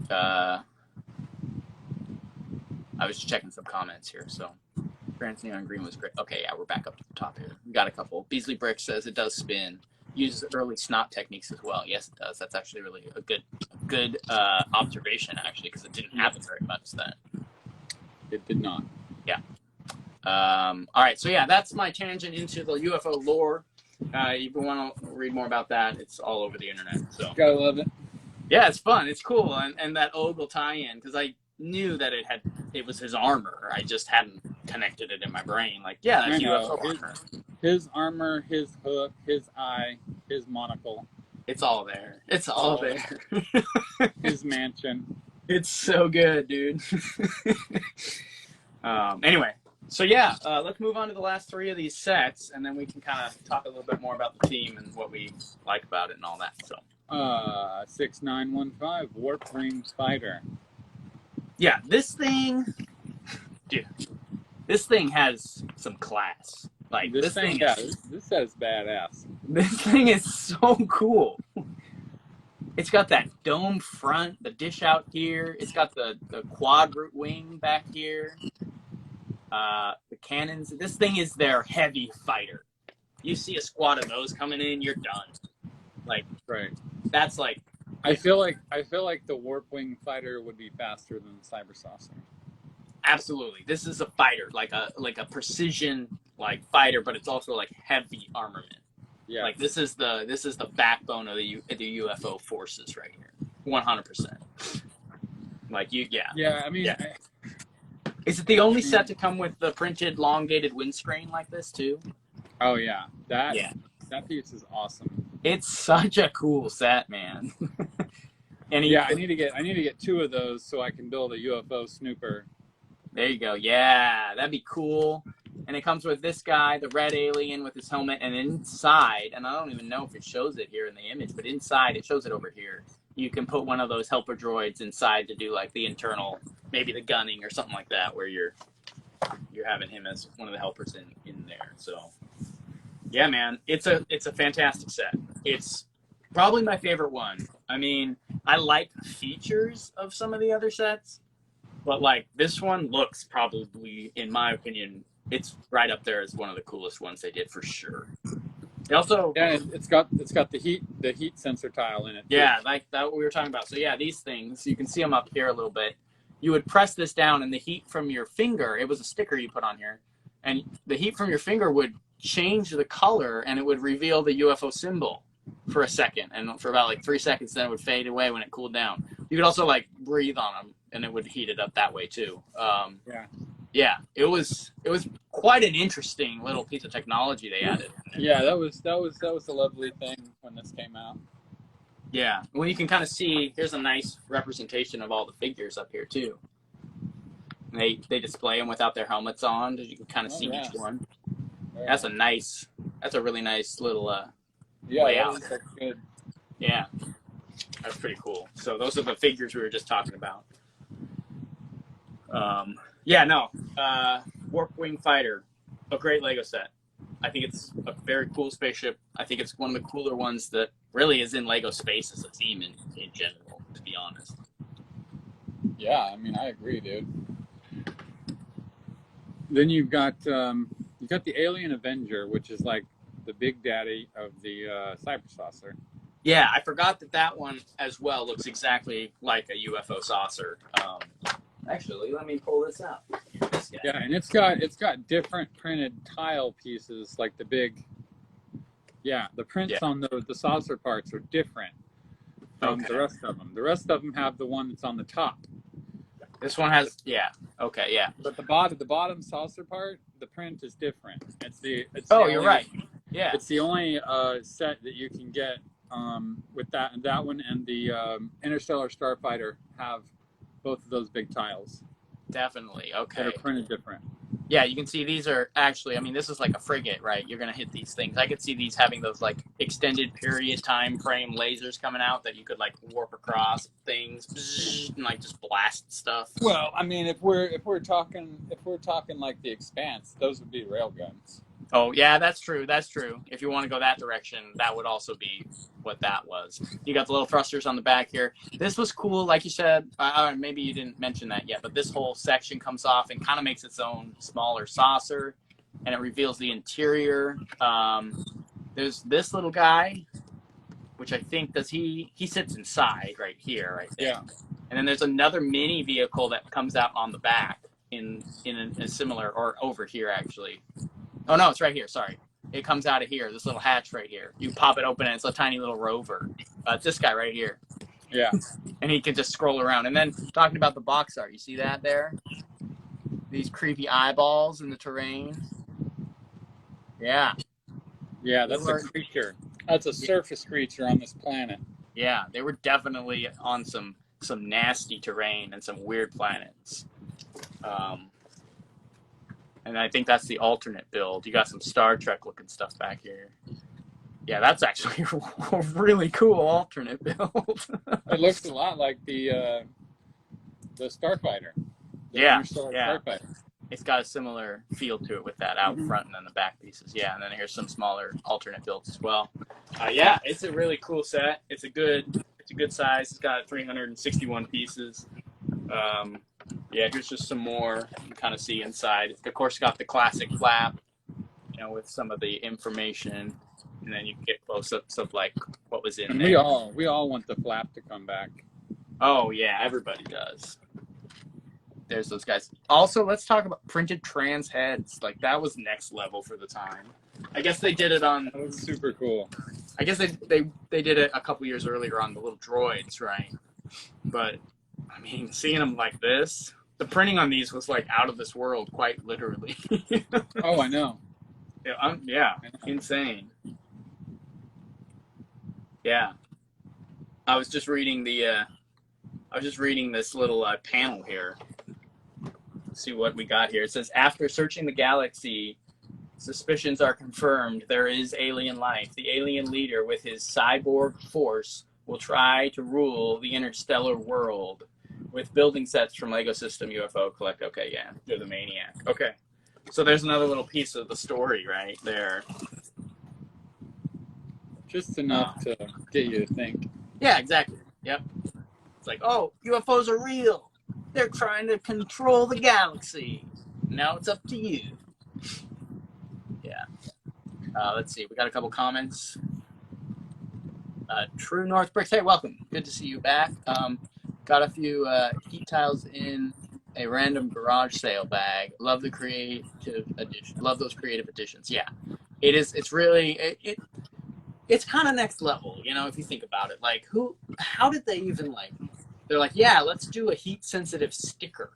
I was just checking some comments here. So Grant's Neon Green was great. Okay, yeah, we're back up to the top here. We got a couple. Beasley Brick says it does spin. Uses early snot techniques as well. Yes, it does. That's actually really a good observation, actually, because it didn't happen very much then. It did not. Yeah. All right, so yeah, that's my tangent into the UFO lore. If you want to read more about that, it's all over the internet. So Gotta love it. yeah, it's fun. It's cool, and that Ogle tie-in, because I knew that it was his armor. I just hadn't connected it in my brain. Like, yeah, that's UFO armor. His armor, his hook, his eye, his monocle. It's all there. It's all there. His mansion. It's so good, dude. Anyway, so yeah, let's move on to the last three of these sets, and then we can kind of talk a little bit more about the team and what we like about it and all that. So, 6915 Warp Ring Spider. Yeah, this thing, dude, this thing has some class. Like this thing, yeah, this set is badass. This thing is so cool. It's got that dome front, the dish out here. It's got the quad root wing back here. The cannons. This thing is their heavy fighter. You see a squad of those coming in, you're done. Like, right. That's like. I feel like the Warp Wing fighter would be faster than the Cyber Saucer. Absolutely, this is a fighter, like a precision like fighter, but it's also like heavy armament. Yeah, like this is the backbone of the UFO forces right here, 100%. Like yeah. I mean, yeah. Is it the only set to come with the printed elongated windscreen like this too? Oh yeah, that piece is awesome. It's such a cool set, man. And I need to get 2 of those so I can build a UFO snooper. There you go. Yeah, that'd be cool. And it comes with this guy, the red alien with his helmet, and inside, and I don't even know if it shows it here in the image, but inside, it shows it over here. You can put one of those helper droids inside to do like the internal, maybe the gunning or something like that, where you're having him as one of the helpers in there. So yeah, man, it's a fantastic set. It's probably my favorite one. I mean, I like features of some of the other sets, but like this one looks probably, in my opinion, it's right up there as one of the coolest ones they did for sure. It also, yeah, it's got the heat sensor tile in it. Yeah, like that what we were talking about. So yeah, these things, you can see them up here a little bit. You would press this down, and the heat from your finger, it was a sticker you put on here, and the heat from your finger would change the color, and it would reveal the UFO symbol for a second, and for about like 3 seconds, then it would fade away when it cooled down. You could also like breathe on them, and it would heat it up that way too. Yeah, it was quite an interesting little piece of technology they added. Yeah, that was a lovely thing when this came out. Yeah, well, you can kind of see, here's a nice representation of all the figures up here too. They display them without their helmets on, you can kind of see each one. Yeah. That's a really nice little layout. That's good. Yeah, that's pretty cool. So those are the figures we were just talking about. Warp Wing Fighter, a great Lego set. I think it's a very cool spaceship. I think it's one of the cooler ones that really is in Lego space as a theme in general, to be honest. Yeah, I mean, I agree, dude. Then you've got the Alien Avenger, which is like the big daddy of the Cyber Saucer. Yeah, I forgot that one as well looks exactly like a UFO saucer. Actually, let me pull this out. Yeah, and it's got different printed tile pieces, like the big. Yeah, the prints on the saucer parts are different from the rest of them. The rest of them have the one that's on the top. This one has But the bottom saucer part, the print is different. You're right. Yeah, it's the only set that you can get with that one and the Interstellar Starfighter have both of those big tiles. Definitely. Okay. That are printed different. Yeah, you can see these are actually, I mean, this is like a frigate, right? You're going to hit these things. I could see these having those like extended period time frame lasers coming out that you could like warp across things and like just blast stuff. Well, I mean, if we're talking like the Expanse, those would be railguns. Oh, yeah, that's true. That's true. If you want to go that direction, that would also be what that was. You got the little thrusters on the back here. This was cool, like you said. Maybe you didn't mention that yet, but this whole section comes off and kind of makes its own smaller saucer, and it reveals the interior. There's this little guy, which I think he sits inside right here, I think. Yeah. And then there's another mini vehicle that comes out on the back in a similar, or over here actually. Oh, no, it's right here. Sorry. It comes out of here, this little hatch right here. You pop it open, and it's a tiny little rover. It's this guy right here. Yeah. And he can just scroll around. And then talking about the box art, you see that there? These creepy eyeballs in the terrain. Yeah. Yeah, that's a creature. That's a surface creature on this planet. Yeah, they were definitely on some nasty terrain and some weird planets. And I think that's the alternate build. You got some Star Trek looking stuff back here. Yeah, that's actually a really cool alternate build. It looks a lot like the Starfighter. Yeah. Starfighter. It's got a similar feel to it with that out front and then the back pieces. Yeah, and then here's some smaller alternate builds as well. Yeah, it's a really cool set. It's a good size. It's got 361 pieces. Yeah, here's just some more. You can kind of see inside. Of course, got the classic flap, with some of the information, and then you can get close-ups of like what was in there. We all want the flap to come back. Oh yeah, everybody does. There's those guys. Also, let's talk about printed trans heads. Like that was next level for the time. I guess they did it on. That was super cool. I guess they did it a couple years earlier on the little droids, right? But I mean, seeing them like this, the printing on these was like out of this world, quite literally. Oh, I know. Yeah, insane. Yeah, I was just reading this little panel here. Let's see what we got here. It says, after searching the galaxy, suspicions are confirmed there is alien life. The alien leader with his cyborg force will try to rule the interstellar world with building sets from LEGO System UFO Collect. Okay, yeah, they're the maniac. Okay, so there's another little piece of the story right there. Just enough to get you to think. Yeah, exactly. Yep. It's like, oh, UFOs are real. They're trying to control the galaxy. Now it's up to you. Yeah. Let's see. We got a couple comments. True North Bricks. Hey, welcome. Good to see you back. Got a few heat tiles in a random garage sale bag. Love the creative addition. Love those creative additions. Yeah. It is. It's really. It's kind of next level, if you think about it. Like, how did they even, like, they're like, yeah, let's do a heat-sensitive sticker.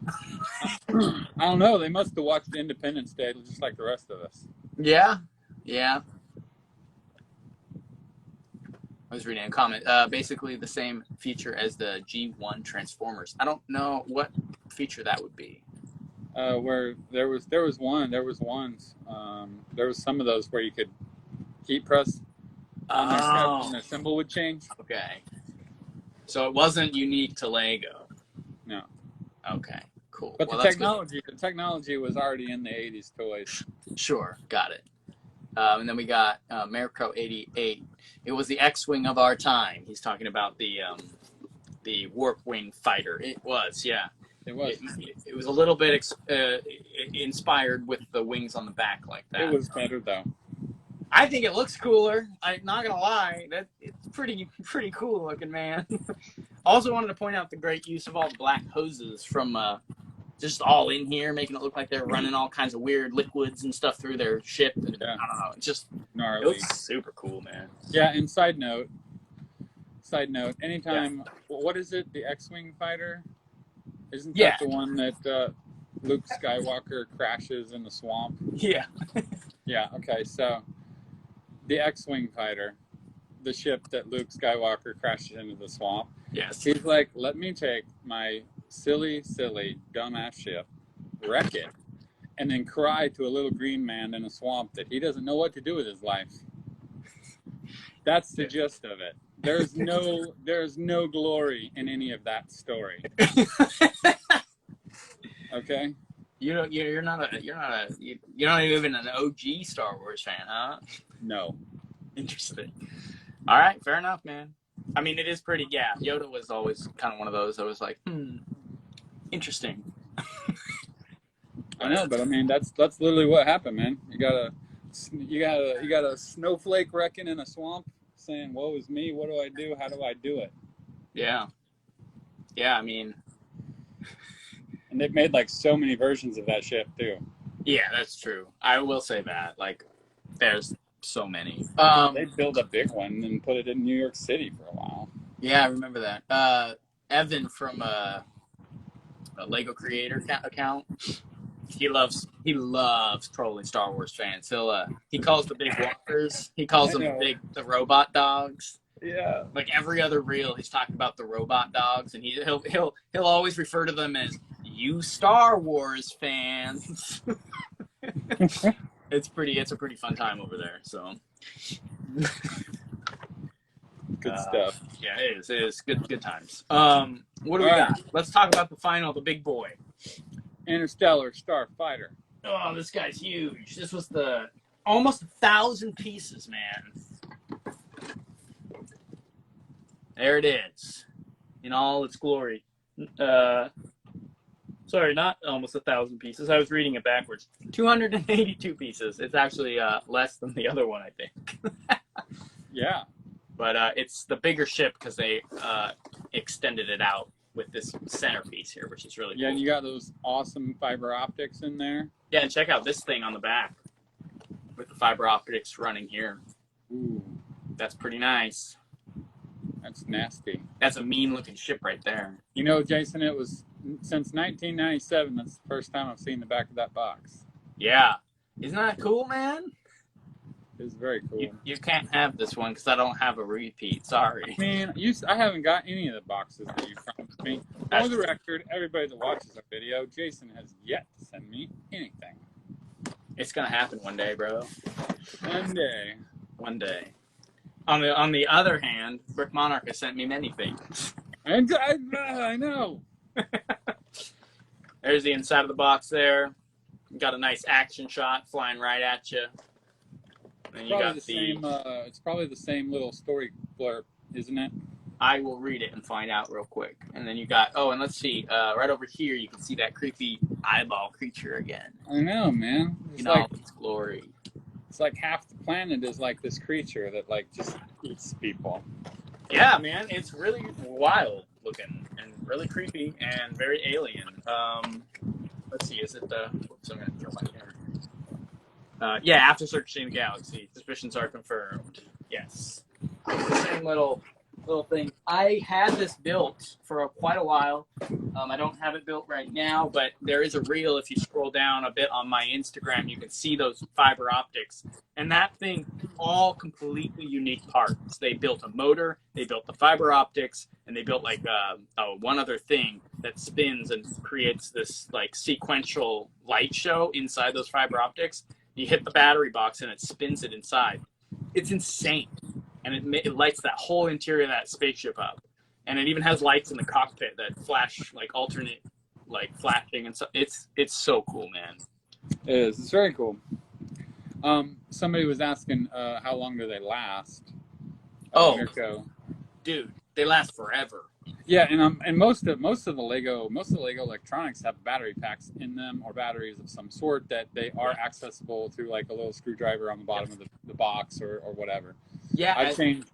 I don't know. They must have watched Independence Day just like the rest of us. Yeah. I was reading a comment. Basically the same feature as the G1 Transformers. I don't know what feature that would be. Where there was ones. There was some of those where you could heat press and their symbol would change. Okay. So it wasn't unique to LEGO. No. Okay, cool. But the technology was already in the 80s toys. Sure, got it. And then we got Mirko 88. It was the X-Wing of our time. He's talking about the warp wing fighter. It was, yeah. It was. It was a little bit inspired with the wings on the back like that. It was better though. I think it looks cooler. I'm not gonna lie. It's pretty cool looking, man. Also wanted to point out the great use of all the black hoses from just all in here, making it look like they're running all kinds of weird liquids and stuff through their ship. And, I don't know. It's just gnarly. It looks super cool, man. Yeah. And side note. Anytime, what is it? The X-wing fighter? Isn't that the one that Luke Skywalker crashes in the swamp? Yeah. Yeah. Okay. So. The X-wing fighter, the ship that Luke Skywalker crashes into the swamp. Yes. He's like, let me take my silly, dumbass ship wreck it, and then cry to a little green man in a swamp that he doesn't know what to do with his life. That's the gist of it. There's no glory in any of that story. Okay? You're not even an OG Star Wars fan, huh? No. Interesting. All right, fair enough, man. I mean, it is pretty. Yeah, Yoda was always kind of one of those. I was like, interesting. I know, but I mean, that's literally what happened, man. You got a snowflake wrecking in a swamp, saying, "Woe is me! What do I do? How do I do it?" Yeah. Yeah, I mean. And they've made like so many versions of that ship too. Yeah, that's true. I will say that. Like, there's so many. They built a big one and put it in New York City for a while. Yeah, I remember that. Evan from a Lego Creator account. He loves trolling Star Wars fans. He calls the big walkers. He calls them the robot dogs. Yeah. Like every other reel, he's talking about the robot dogs, and he'll always refer to them as "you Star Wars fans." It's a pretty fun time over there. So good stuff. Yeah, it is good times. What do we got? Let's talk about the big boy. Interstellar Starfighter. Oh, this guy's huge. This was almost 1,000 pieces, man. There it is, in all its glory. Sorry, not almost 1,000 pieces. I was reading it backwards. 282 pieces. It's actually less than the other one, I think. Yeah. But it's the bigger ship because they extended it out with this centerpiece here, which is really cool. Yeah, and you got those awesome fiber optics in there. Yeah, and check out this thing on the back with the fiber optics running here. Ooh. That's pretty nice. That's nasty. That's a mean-looking ship right there. You know, Jason, it was since 1997, that's the first time I've seen the back of that box. Yeah. Isn't that cool, man? It's very cool. You can't have this one because I don't have a repeat. Sorry. I mean, I haven't got any of the boxes that you promised me. For the record, everybody that watches our video, Jason has yet to send me anything. It's going to happen one day, bro. One day. On the other hand, Brick Monarch has sent me many things. I know. There's the inside of the box there. Got a nice action shot flying right at you. And you got it's probably the same little story blurb, isn't it? I will read it and find out real quick. And then you got, and let's see, right over here you can see that creepy eyeball creature again. I know, man. In all its glory. It's like half the planet is like this creature that like just eats people. Yeah, man, it's really wild looking and really creepy and very alien. Let's see, is it whoops, I'm gonna throw my camera. Yeah, after searching the galaxy, suspicions are confirmed. Yes. It's the same little thing. I had this built for quite a while. I don't have it built right now, but there is a reel. If you scroll down a bit on my Instagram, you can see those fiber optics. And that thing, all completely unique parts. They built a motor, they built the fiber optics, and they built like one other thing that spins and creates this like sequential light show inside those fiber optics. You hit the battery box and it spins it inside. It's insane. And it lights that whole interior of that spaceship up. And it even has lights in the cockpit that flash, like alternate, like flashing and stuff. It's so cool, man. It is. It's very cool. Somebody was asking, how long do they last? Dude, they last forever. Yeah, and most of the Lego electronics have battery packs in them or batteries of some sort that they are accessible through like a little screwdriver on the bottom of the box or whatever. Yeah,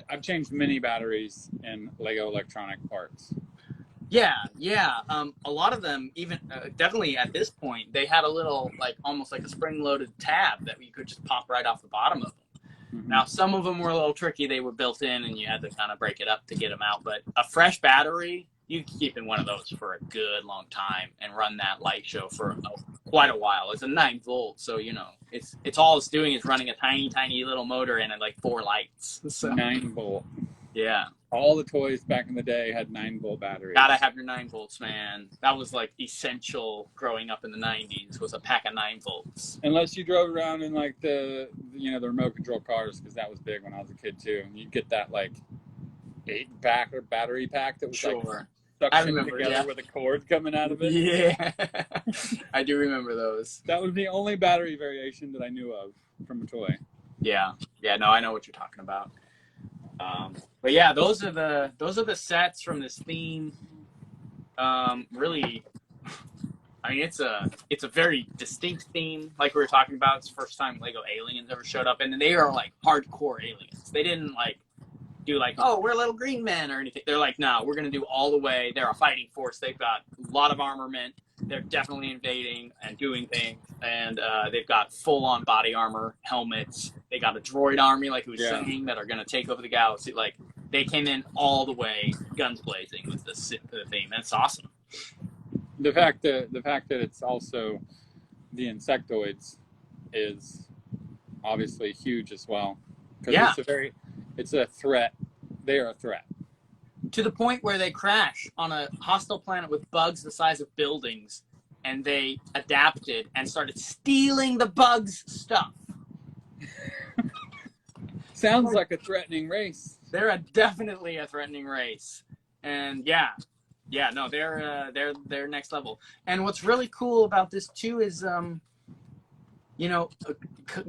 I've changed many batteries in Lego electronic parts. Yeah. A lot of them, even definitely at this point, they had a little like almost like a spring-loaded tab that you could just pop right off the bottom of them. Mm-hmm. Now, some of them were a little tricky. They were built in, and you had to kind of break it up to get them out. But a fresh battery, you can keep in one of those for a good long time and run that light show for quite a while. It's a 9-volt, so it's all it's doing is running a tiny little motor in and like 4 lights. So 9-volt. Yeah. All the toys back in the day had 9-volt batteries. Gotta have your 9 volts, man. That was like essential growing up in the 90s, was a pack of 9 volts. Unless you drove around in like the remote control cars, because that was big when I was a kid too. And you'd get that like 8-pack or battery pack that was like suctioned together with a cord coming out of it. Yeah. I do remember those. That was the only battery variation that I knew of from a toy. Yeah. Yeah, no, I know what you're talking about. But yeah, those are the sets from this theme. Really, I mean, it's a very distinct theme. Like we were talking about, it's the first time Lego aliens ever showed up, and they are like hardcore aliens. They didn't like do like, oh, we're little green men or anything. They're like, no, we're gonna do all the way. They're a fighting force. They've got a lot of armament. They're definitely invading and doing things, and they've got full-on body armor, helmets. They got a droid army, like we were saying, that are gonna take over the galaxy. Like they came in all the way, guns blazing with the theme. That's awesome. The fact that it's also the insectoids is obviously huge as well. Yeah, it's a threat. They are a threat. To the point where they crash on a hostile planet with bugs the size of buildings, and they adapted and started stealing the bugs' stuff. Sounds like a threatening race. They're definitely a threatening race, and yeah, no, they're next level. And what's really cool about this too is,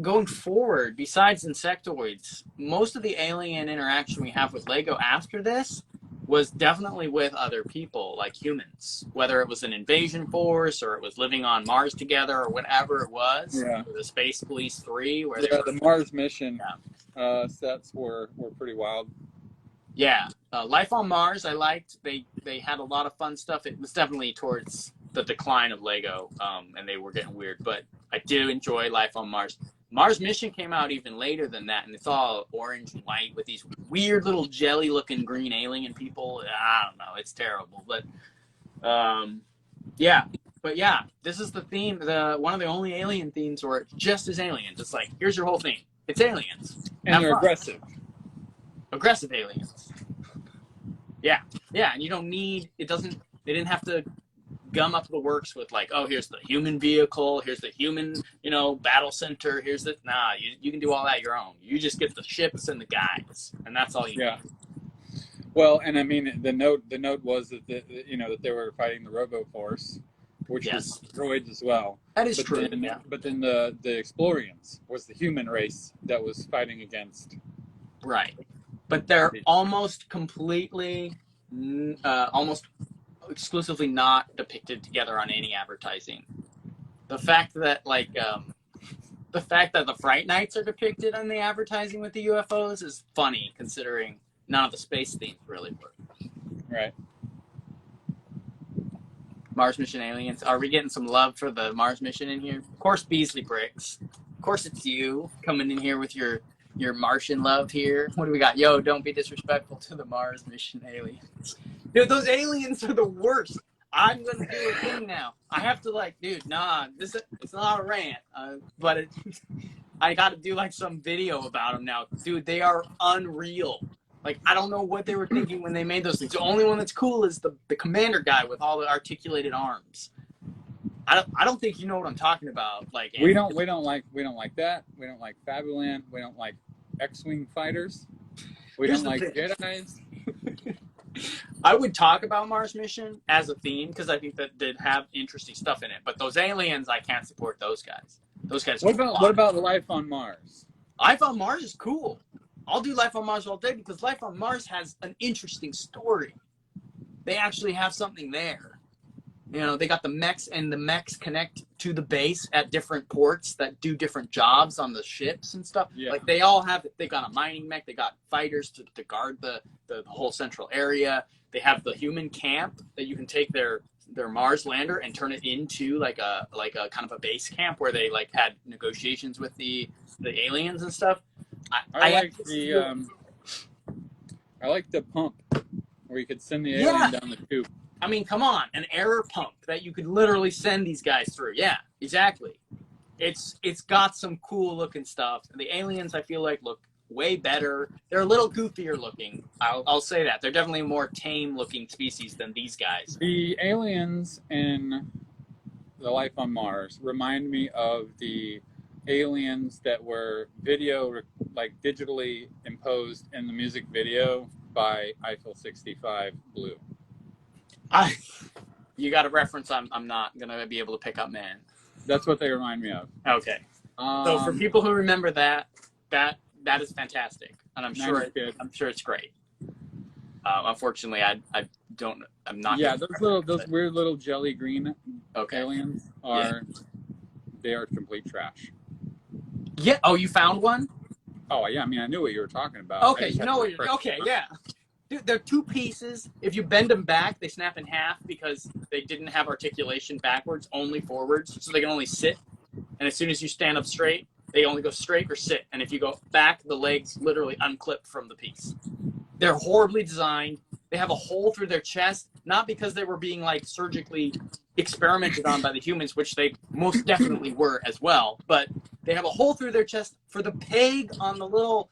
going forward, besides insectoids, most of the alien interaction we have with Lego after this was definitely with other people, like humans. Whether it was an invasion force or it was living on Mars together or whatever it was. Yeah. The Space Police 3. Where the Mars mission sets were pretty wild. Yeah. Life on Mars, I liked. They had a lot of fun stuff. It was definitely towards the decline of Lego, and they were getting weird. But I do enjoy Life on Mars. Mars Mission came out even later than that, and it's all orange and white with these weird little jelly-looking green alien people. I don't know. It's terrible. But, yeah. But, yeah, this is the theme, one of the only alien themes where it's just as aliens. It's like, here's your whole theme. It's aliens. And they're aggressive. Aggressive aliens. Yeah. Yeah, and you don't need, they didn't have to gum up the works with like, oh, here's the human vehicle, here's the human, battle center, here's the, you can do all that your own. You just get the ships and the guys, and that's all you need. Well, and I mean, the note was that that they were fighting the Robo Force, which was droids as well. That is true. But then the Explorians was the human race that was fighting against. Right. But they're almost completely, almost exclusively not depicted together on any advertising. The fact that the Fright Nights are depicted on the advertising with the UFOs is funny, considering none of the space themes really work. Right. Mars Mission aliens. Are we getting some love for the Mars Mission in here? Of course, Beasley Bricks. Of course, it's you coming in here with your Martian love here. What do we got? Yo, don't be disrespectful to the Mars Mission aliens. Dude, those aliens are the worst. I'm going to do a thing now. I have to it's not a rant, but I got to do some video about them now. Dude, they are unreal. I don't know what they were thinking when they made those things. The only one that's cool is the commander guy with all the articulated arms. I don't think you know what I'm talking about. We don't like that. We don't like Fabuland. We don't like X-wing fighters. We don't like Jedis. I would talk about Mars Mission as a theme because I think that did have interesting stuff in it. But those aliens, I can't support those guys. Those guys. What about Life on Mars? Life on Mars is cool. I'll do Life on Mars all day because Life on Mars has an interesting story. They actually have something there. They got the mechs, and the mechs connect to the base at different ports that do different jobs on the ships and stuff. Yeah. They all have, they got a mining mech, they got fighters to guard the whole central area. They have the human camp that you can take their Mars lander and turn it into a kind of a base camp where they had negotiations with the aliens and stuff. I like the pump where you could send the alien down the tube. I mean, come on, an error pump that you could literally send these guys through. Yeah, exactly. It's got some cool looking stuff. The aliens, I feel look way better. They're a little goofier looking. I'll say that. They're definitely a more tame looking species than these guys. The aliens in the life on Mars remind me of the aliens that were like digitally imposed in the music video by Eiffel 65 Blue. You got a reference I'm not going to be able to pick up, man. That's what they remind me of. Okay. So for people who remember that is fantastic, and I'm sure it's great. Unfortunately, I'm not. Yeah, those weird little jelly green aliens they are complete trash. Yeah. Oh, you found one? Oh yeah, I mean I knew what you were talking about. Okay, you know what you're. Okay, yeah. Dude, they're two pieces. If you bend them back, they snap in half because they didn't have articulation backwards, only forwards, so they can only sit. And as soon as you stand up straight, they only go straight or sit. And if you go back, the legs literally unclip from the piece. They're horribly designed. They have a hole through their chest, not because they were being like surgically experimented on by the humans, which they most definitely were as well, but they have a hole through their chest for the peg on the little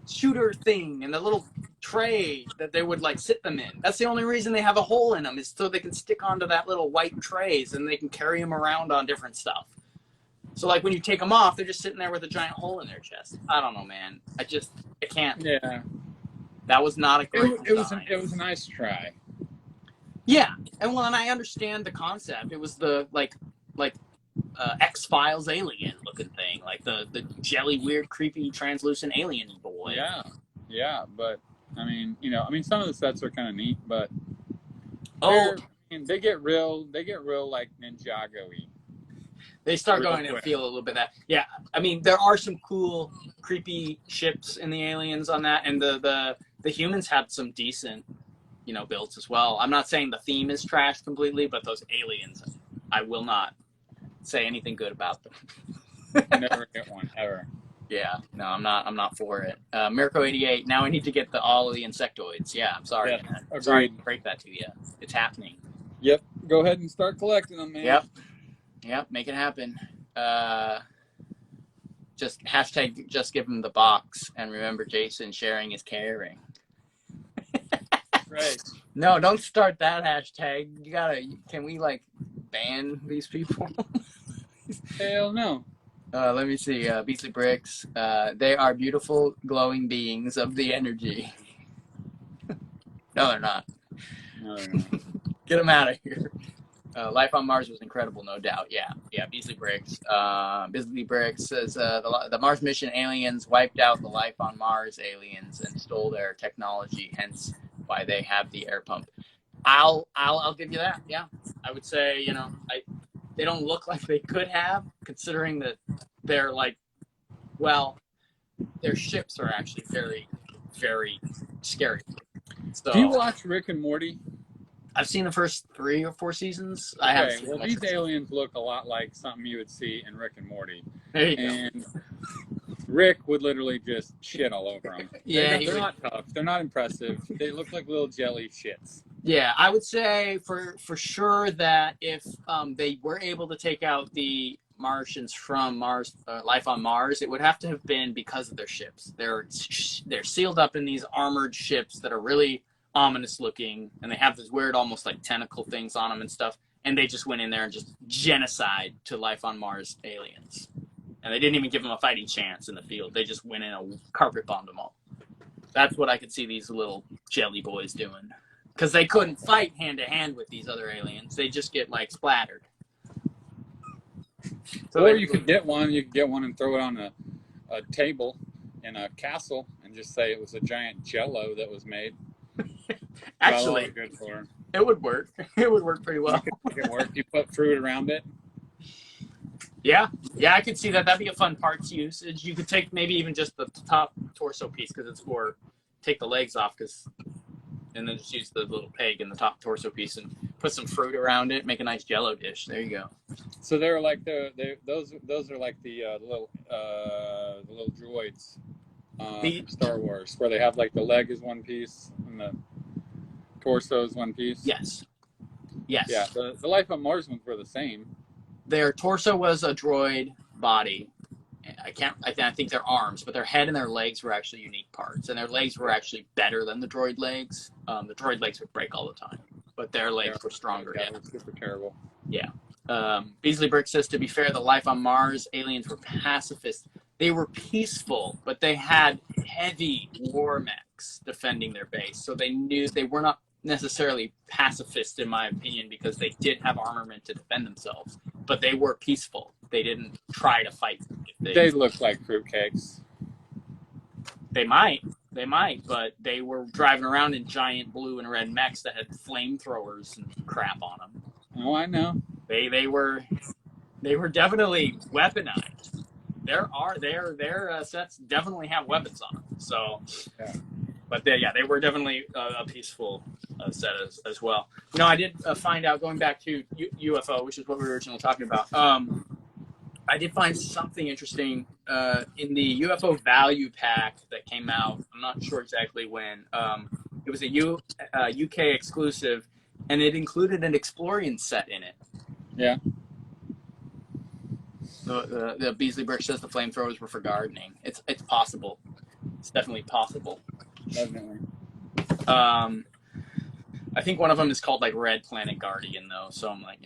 shooter thing and the little tray that they would like sit them in. That's the only reason they have a hole in them, is so they can stick onto that little white trays and they can carry them around on different stuff. So like when you take them off, they're just sitting there with a giant hole in their chest. I don't know, man. I can't. Yeah. That was not a great design. It was a nice try. Yeah, and I understand the concept. It was the like X-Files alien looking thing, like the jelly, weird, creepy, translucent alien boy. Yeah, but I mean, some of the sets are kind of neat, but they get real like Ninjago-y. They start going to feel a little bit that. Yeah, I mean, there are some cool, creepy ships in the aliens on that, and the humans have some decent, builds as well. I'm not saying the theme is trash completely, but those aliens, I will not say anything good about them. Never get one ever. Yeah, no, I'm not for it. Mirko 88. Now I need to get all of the insectoids. Yeah, I'm sorry. Yeah, man. I'm sorry to break that to you. It's happening. Yep. Go ahead and start collecting them, man. Yep. Make it happen. Just hashtag just give him the box, and remember, Jason, sharing is caring. Right. No, don't start that hashtag. Can we ban these people? Hell no. Let me see. Beasley Bricks. They are beautiful, glowing beings of the energy. No, they're not. No, they're not. Get them out of here. Life on Mars was incredible, no doubt. Yeah. Beasley Bricks. Beasley Bricks says the Mars mission aliens wiped out the life on Mars aliens and stole their technology, hence why they have the air pump. I'll give you that. Yeah, I would say they don't look like they could have, considering that they're their ships are actually very, very scary. So, do you watch Rick and Morty? I've seen the first 3 or 4 seasons. These aliens look a lot like something you would see in Rick and Morty. There you go. Rick would literally just shit all over them. Yeah, they're not tough. They're not impressive. They look like little jelly shits. Yeah, I would say for sure that if they were able to take out the Martians from Mars, life on Mars, it would have to have been because of their ships. They're sealed up in these armored ships that are really ominous looking, and they have this weird, almost like tentacle things on them and stuff. And they just went in there and just genocide to life on Mars aliens. And they didn't even give them a fighting chance in the field. They just went in and carpet bombed them all. That's what I could see these little jelly boys doing. Because they couldn't fight hand-to-hand with these other aliens. They just get, splattered. So or you could get one. You could get one and throw it on a table in a castle and just say it was a giant Jello that was made. Actually, good for it would work. It would work pretty well. It could work. You put fruit around it. Yeah, I could see that. That'd be a fun parts usage. You could take maybe even just the top torso piece or take the legs off and then just use the little peg in the top torso piece and put some fruit around it. Make a nice Jello dish. There you go. So they're like those are like the little droids from Star Wars, where they have the leg is one piece and the torso is one piece. Yes. Yeah. The life on Mars ones were the same. Their torso was a droid body, I think their arms, but their head and their legs were actually unique parts, and their legs were actually better than the droid legs. The droid legs would break all the time, but their legs were stronger. Yeah, it was super terrible. Yeah. Beasley Brick says, to be fair, the life on Mars, aliens were pacifist. They were peaceful, but they had heavy war mechs defending their base, so they knew they were not necessarily pacifist, in my opinion, because they did have armament to defend themselves, but they were peaceful. They didn't try to fight. They looked like fruitcakes. They might, but they were driving around in giant blue and red mechs that had flamethrowers and crap on them. Oh, I know. They were definitely weaponized. Their sets definitely have weapons on them. So, yeah. But they were definitely a peaceful set as well. You know, I did find out, going back to UFO, which is what we were originally talking about. I did find something interesting in the UFO value pack that came out. I'm not sure exactly when. It was a UK exclusive, and it included an Explorian set in it. Yeah. The Beasley Brick says the flamethrowers were for gardening. It's possible. It's definitely possible. Definitely. I think one of them is called like Red Planet Guardian though, so I'm like,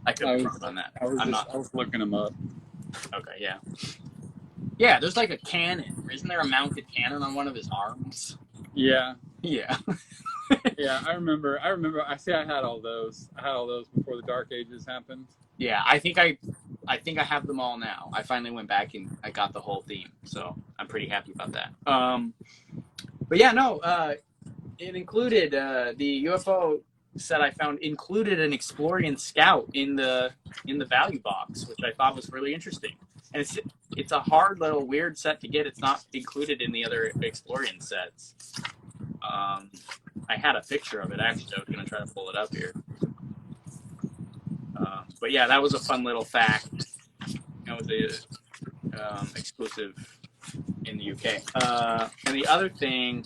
I could be wrong on that. I was looking them up. Okay, yeah. Yeah, there's like a cannon. Isn't there a mounted cannon on one of his arms? Yeah. Yeah. Yeah, I remember. I had all those. I had all those before the Dark Ages happened. Yeah, I think I have them all now. I finally went back and I got the whole theme, so I'm pretty happy about that. But yeah, no, it included the UFO set I found included an Explorian Scout in the value box, which I thought was really interesting. And it's a hard little weird set to get. It's not included in the other Explorian sets. I had a picture of it actually. I was going to try to pull it up here. But yeah, that was a fun little fact. That was a exclusive in the UK. And the other thing,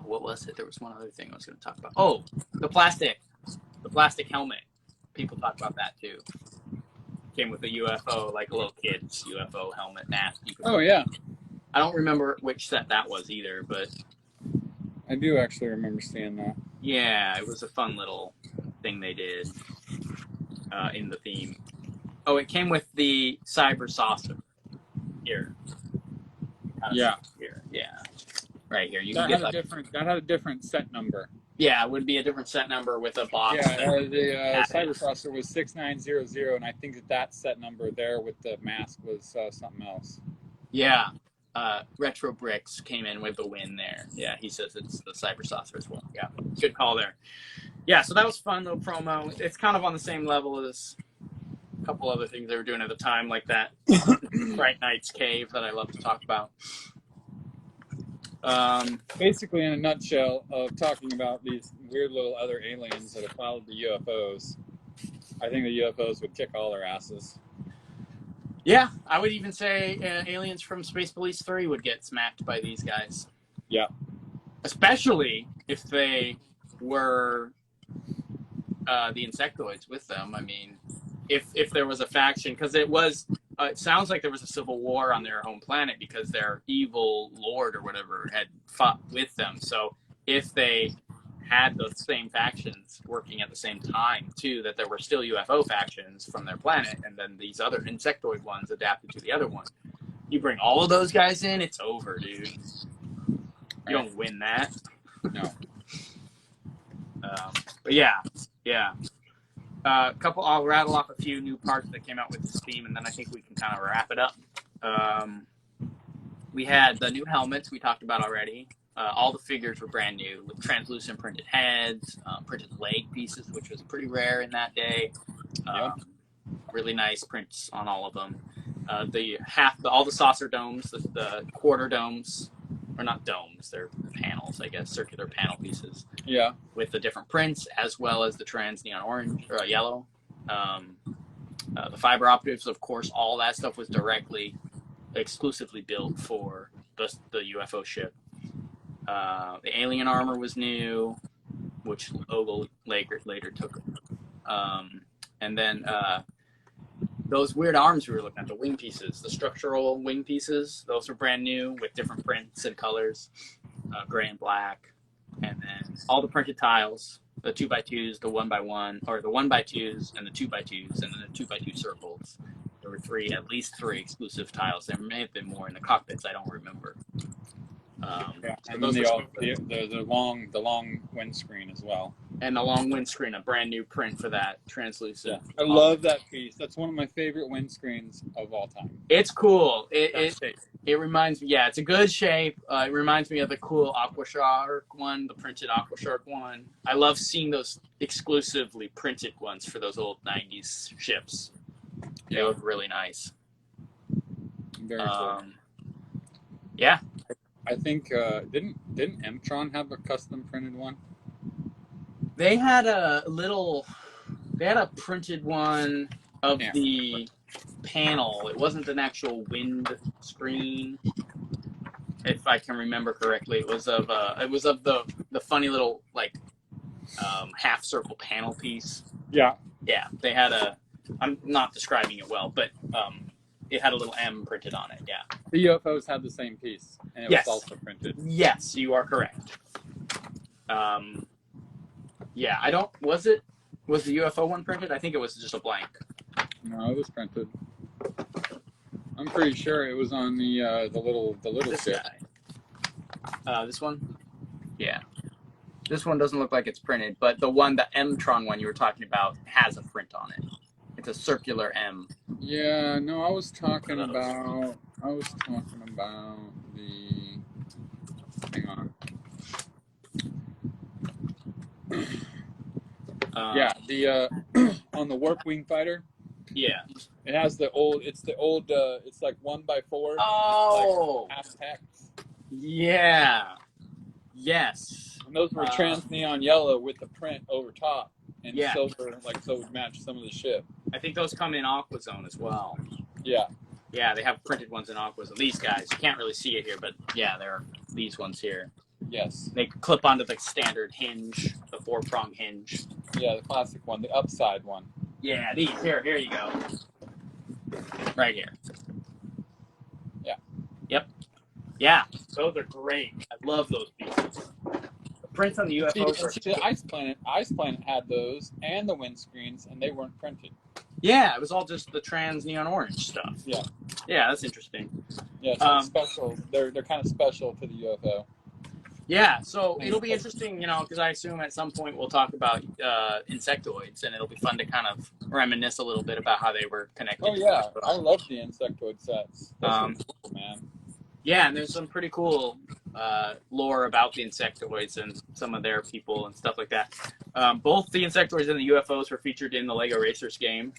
what was it? There was one other thing I was going to talk about. Oh, the plastic helmet. People talk about that too. Came with a UFO, like a little kid's UFO helmet mask. Oh yeah. I don't remember which set that was either, but I do actually remember seeing that. Yeah, it was a fun little thing they did in the theme. Oh, it came with the cyber saucer here. Yeah. Here, yeah. Right here. That had a different set number. Yeah, it would be a different set number with a box. Yeah, the cyber saucer was 6900, and I think that set number there with the mask was something else. Yeah. Retro Bricks came in with the win there. Yeah, he says it's the cyber saucer as well. Yeah, good call there. Yeah, so that was fun little promo. It's kind of on the same level as a couple other things they were doing at the time, like that Fright Night's Cave that I love to talk about. Basically, in a nutshell, of talking about these weird little other aliens that have followed the UFOs, I think the UFOs would kick all their asses. Yeah, I would even say aliens from Space Police 3 would get smacked by these guys. Yeah. Especially if they were the insectoids with them. I mean, if there was a faction, because it sounds like there was a civil war on their home planet because their evil lord or whatever had fought with them. So if they had those same factions working at the same time too, that there were still UFO factions from their planet, and then these other insectoid ones adapted to the other one. You bring all of those guys in, it's over, dude. You don't win that. No. But yeah. I'll rattle off a few new parts that came out with this theme, and then I think we can kind of wrap it up. We had the new helmets we talked about already. All the figures were brand new with translucent printed heads, printed leg pieces, which was pretty rare in that day. Really nice prints on all of them. All the saucer domes, the quarter domes, or not domes, they're panels, I guess, circular panel pieces. Yeah. With the different prints, as well as the trans neon orange or yellow. The fiber optics, of course, all that stuff was exclusively built for the UFO ship. The alien armor was new, which Ogle later took. And then those weird arms we were looking at, the wing pieces, the structural wing pieces, those were brand new with different prints and colors, gray and black. And then all the printed tiles, the 2x2s, the 1x1, or the 1x2s and the 2x2s, and then the 2x2 circles. There were at least three exclusive tiles. There may have been more in the cockpits. I don't remember. Yeah, so and those then were the long windscreen as well. and the long windscreen, a brand new print for that translucent. Yeah, I love that piece. That's one of my favorite windscreens of all time. It's cool. It reminds me. Yeah, it's a good shape. It reminds me of the cool Aquashark one, the printed Aquashark one. I love seeing those exclusively printed ones for those old '90s ships. They look really nice. Very cool. Yeah. I think didn't M-Tron have a custom printed one? They had a printed one of the panel. It wasn't an actual wind screen, if I can remember correctly. It was of the funny little like half circle panel piece. Yeah. Yeah, they had I'm not describing it well, but it had a little M printed on it. Yeah. The UFOs had the same piece, and it was also printed. Yes, you are correct. Yeah, was the UFO one printed? I think it was just a blank. No, it was printed. I'm pretty sure it was on the little This ship. guy. This one? Yeah. This one doesn't look like it's printed, but the M-Tron one you were talking about has a print on it. It's a circular M. Yeah, no, I was talking about the. Hang on. Yeah, the on the Warp Wing Fighter. Yeah. It has the old. It's like 1x4. Oh. Like half text. Yeah. Yes. And those were trans neon yellow with the print over top and Yeah. silver, like so it would match some of the ship. I think those come in AquaZone as well. Yeah. Yeah, they have printed ones in AquaZone. These guys, you can't really see it here, but yeah, there are these ones here. Yes. They clip onto the standard hinge, the 4-prong hinge. Yeah, the classic one, the upside one. Yeah, these. Here you go. Right here. Yeah. Yep. Yeah, those are great. I love those pieces. The prints on the UFOs See, Ice Planet had those and the windscreens, and they weren't printed. Yeah, it was all just the trans neon orange stuff. Yeah. Yeah, that's interesting. Yeah, so it's special. They're kind of special to the UFO. Yeah, so it'll be interesting, because I assume at some point we'll talk about insectoids, and it'll be fun to kind of reminisce a little bit about how they were connected. Oh yeah, I love the insectoid sets. Cool, man. Yeah, and there's some pretty cool lore about the insectoids and some of their people and stuff like that. Both the insectoids and the UFOs were featured in the LEGO Racers game,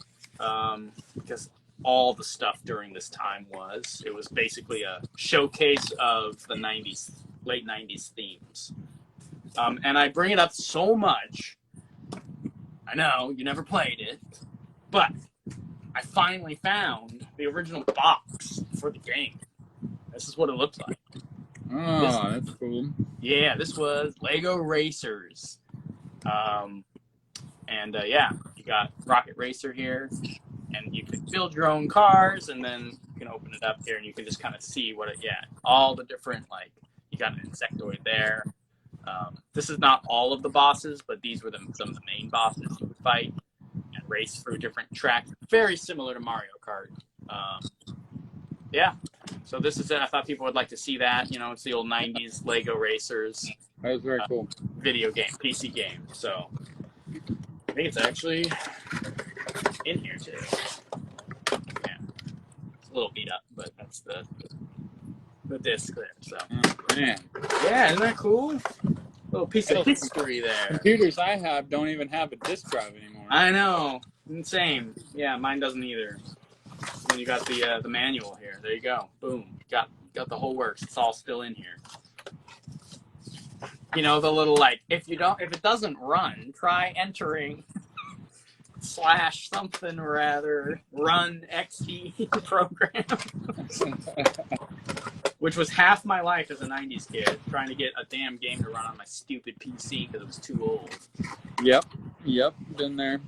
because all the stuff during this time it was basically a showcase of the late 90s themes. And I bring it up so much. I know you never played it, but I finally found the original box for the game. This is what it looked like. Oh, that's cool. Yeah, this was LEGO Racers. Yeah, you got Rocket Racer here, and you can build your own cars, and then you can open it up here, and you can just kind of see all the different, you got an insectoid there. This is not all of the bosses, but these were some of the main bosses you would fight and race through different tracks, very similar to Mario Kart. Yeah, so this is it. I thought people would like to see that. It's the old 90s LEGO Racers. That was very cool. Video game, PC game. So I think it's actually in here too. Yeah, it's a little beat up, but that's the disc there. So Man. yeah, isn't that cool? Little piece of history there. Computers I have don't even have a disk drive anymore. I know, insane. Yeah, mine doesn't either. And you got the manual here. There you go. Boom. Got the whole works. It's all still in here. The little if it doesn't run, try entering / something or rather run XT program. Which was half my life as a 90s kid, trying to get a damn game to run on my stupid PC because it was too old. Yep, been there.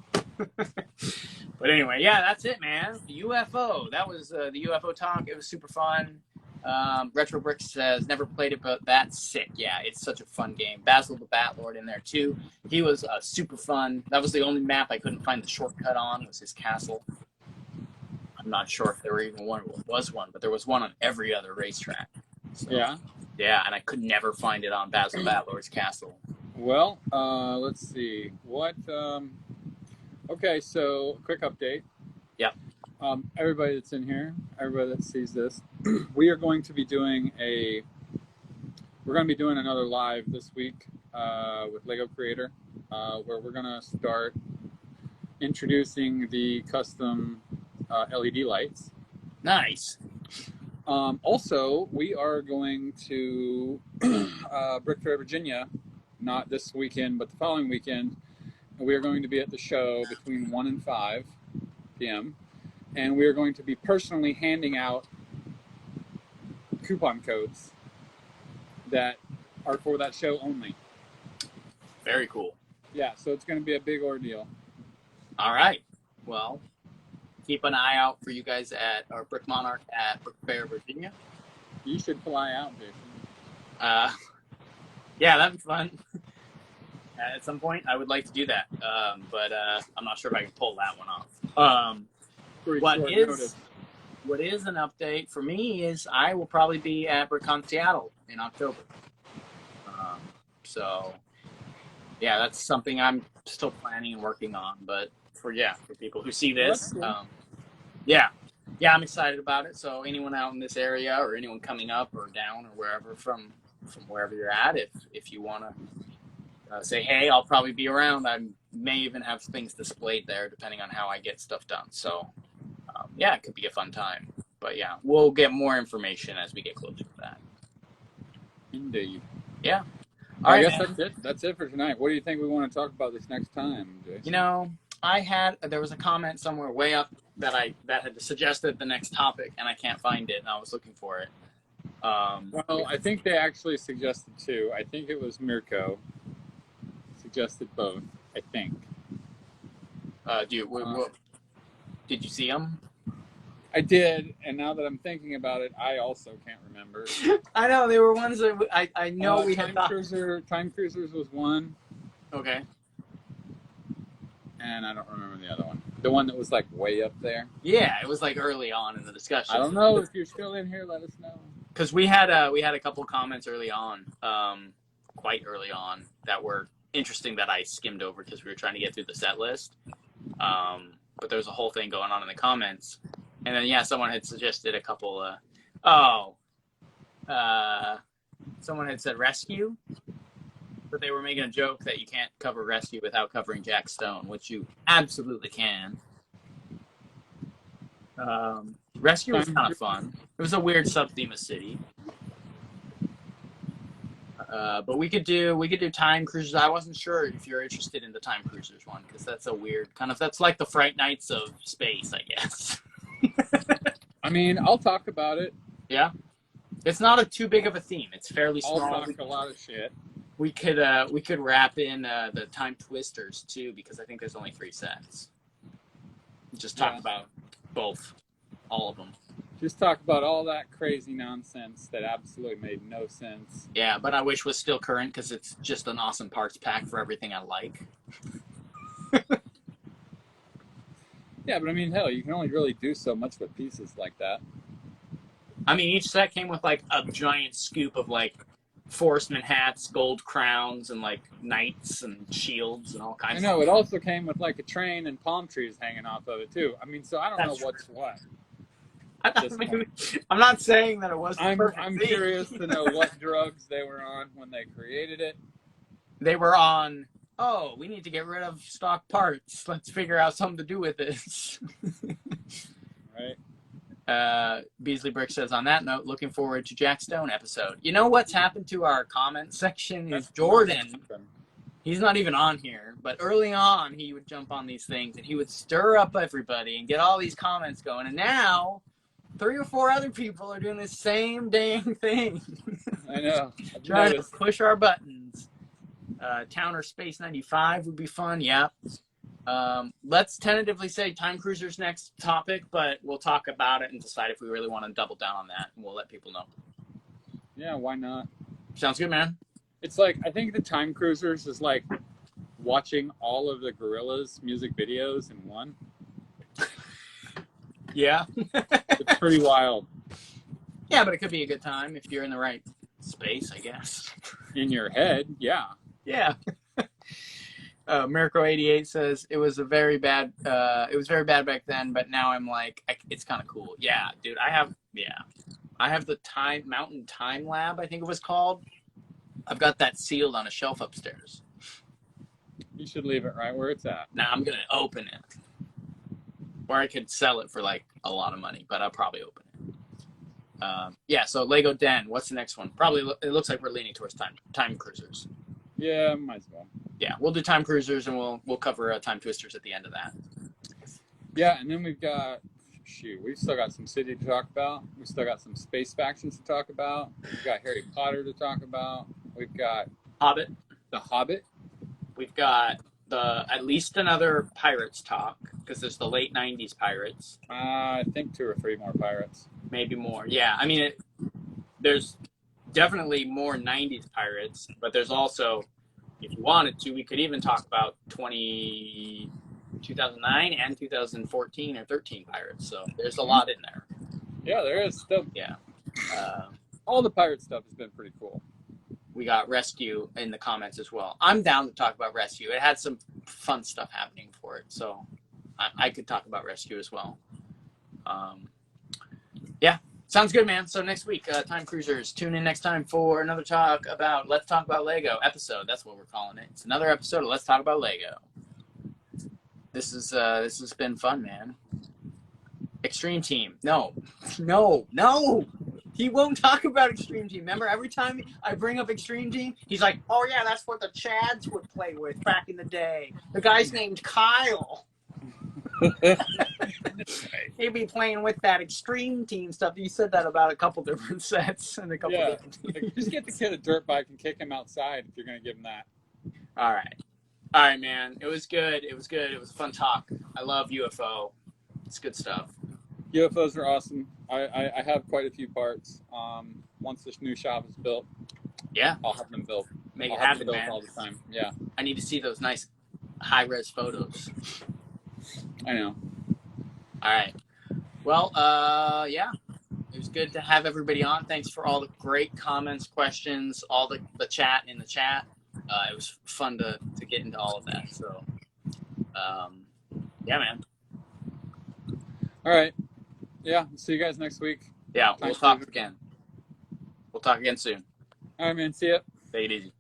But anyway, yeah, that's it, man. The UFO. That was the UFO talk. It was super fun. Retro Brick says never played it, but that's sick. Yeah, it's such a fun game. Basil the Batlord in there too. He was super fun. That was the only map I couldn't find the shortcut on. Was his castle. I'm not sure if there were even was one, but there was one on every other racetrack. So, yeah, and I could never find it on Basil Batlord's castle. Well, let's see. What? Okay, so quick update. Yep. Everybody that's in here, everybody that sees this, we are going to be doing another live this week with Lego Creator, where we're gonna start introducing the custom LED lights. Nice. Also, we are going to Brick Fair, Virginia, not this weekend, but the following weekend. We are going to be at the show between 1 and 5 p.m. And we are going to be personally handing out coupon codes that are for that show only. Very cool. Yeah, so it's going to be a big ordeal. All right. Well, keep an eye out for you guys at our Brick Monarch at Brick Fair, Virginia. You should fly out, Jason. Yeah, that'd be fun. At some point, I would like to do that, but I'm not sure if I can pull that one off. What is an update for me is I will probably be at BrickCon Seattle in October. So, yeah, that's something I'm still planning and working on. But for people who see this, cool. yeah, I'm excited about it. So anyone out in this area or anyone coming up or down or wherever from wherever you're at, if you want to say, hey, I'll probably be around. I may even have things displayed there depending on how I get stuff done. So, yeah, it could be a fun time. But, yeah, we'll get more information as we get closer to that. Indeed. Yeah. All right, I guess that's it. That's it for tonight. What do you think we want to talk about this next time, Jason? You know, there was a comment somewhere way up that had suggested the next topic, and I can't find it, and I was looking for it. Well, I think they actually suggested two. I think it was Mirko. Suggested both, I think. Did you see them? I did, and now that I'm thinking about it, I also can't remember. I know, they were ones that I know we had Time Cruisers was one. Okay. And I don't remember the other one. The one that was like way up there. Yeah, it was like early on in the discussion. I don't know. If you're still in here, let us know. Because we had a couple comments early on, quite early on, that were interesting that I skimmed over because we were trying to get through the set list. But there was a whole thing going on in the comments. And then, someone had suggested a couple, someone had said rescue, but they were making a joke that you can't cover rescue without covering Jack Stone, which you absolutely can. Rescue was kind of fun. It was a weird sub-theme of city. But we could do Time Cruisers. I wasn't sure if you're interested in the Time Cruisers one, because that's a weird that's like the Fright Nights of space, I guess. I mean, I'll talk about it. Yeah, it's not too big of a theme. It's fairly small. I'll talk a lot of shit. We could wrap in the Time Twisters too, because I think there's only 3 sets. Just talk about all of them. Just talk about all that crazy nonsense that absolutely made no sense. Yeah, but I wish was still current because it's just an awesome parts pack for everything I like. Yeah, but I mean, hell, you can only really do so much with pieces like that. I mean, each set came with like a giant scoop of like forestman hats, gold crowns, and like knights and shields and all kinds of stuff. I know, it also came with like a train and palm trees hanging off of it too. I mean, so I don't know what's what. I'm not saying that it wasn't perfect. I'm curious to know what drugs they were on when they created it. They were on, we need to get rid of stock parts. Let's figure out something to do with this. Right. Beasley Brick says, on that note, looking forward to Jack Stone episode. You know what's happened to our comment section is Jordan. He's not even on here, but early on he would jump on these things and he would stir up everybody and get all these comments going. And now 3 or 4 other people are doing the same dang thing. I know. Trying to push our buttons. Towner Space 95 would be fun. Yep. Let's tentatively say Time Cruiser's next topic, but we'll talk about it and decide if we really want to double down on that, and we'll let people know. Yeah, why not? Sounds good, man. It's like, I think the Time Cruisers is like watching all of the Gorillaz music videos in one. Yeah. It's pretty wild. Yeah, but it could be a good time if you're in the right space, I guess. In your head, yeah. Yeah. Miracle88 says it was very bad back then, but now I'm like, it's kind of cool. Yeah, dude, I have the Mountain Time Lab, I think it was called. I've got that sealed on a shelf upstairs. You should leave it right where it's at. Now I'm gonna open it, or I could sell it for like a lot of money, but I'll probably open it. Yeah, so Lego Den. What's the next one? Probably it looks like we're leaning towards Time Cruisers. Yeah, might as well. Yeah, we'll do Time Cruisers, and we'll cover Time Twisters at the end of that. Yeah, and then we've still got some city to talk about. We've still got some space factions to talk about. We've got Harry Potter to talk about. We've got Hobbit. The Hobbit. We've got at least another Pirates talk, because there's the late 90s Pirates. I think 2 or 3 more pirates. Maybe more. Yeah, I mean, there's definitely more 90s Pirates, but there's also, if you wanted to, we could even talk about 2009 and 2014 or 13 Pirates. So there's a lot in there. Yeah, there is. Yeah. All the pirate stuff has been pretty cool. We got Rescue in the comments as well. I'm down to talk about Rescue. It had some fun stuff happening for it, so I could talk about Rescue as well. Yeah, sounds good, man. So next week, Time Cruisers, tune in next time for another Let's Talk About Lego episode. That's what we're calling it. It's another episode of Let's Talk About Lego. This has been fun, man. Extreme Team. No. He won't talk about Extreme Team. Remember, every time I bring up Extreme Team, he's like, oh, yeah, that's what the Chads would play with back in the day. The guy's named Kyle. He'd be playing with that Extreme Team stuff. You said that about a couple different sets and a couple different teams. Just get the kid a dirt bike and kick him outside if you're going to give him that. All right, man. It was good. It was a fun talk. I love UFO. It's good stuff. UFOs are awesome. I have quite a few parts. Once this new shop is built, yeah, I'll have them built. Make it happen, man. All the time. Yeah. I need to see those nice high-res photos. I know. All right. Well, yeah. It was good to have everybody on. Thanks for all the great comments, questions, all the chat in the chat. It was fun to get into all of that. So, yeah, man. All right. Yeah. See you guys next week. Yeah, we'll talk again. We'll talk again soon. All right, man. See ya. Take it easy.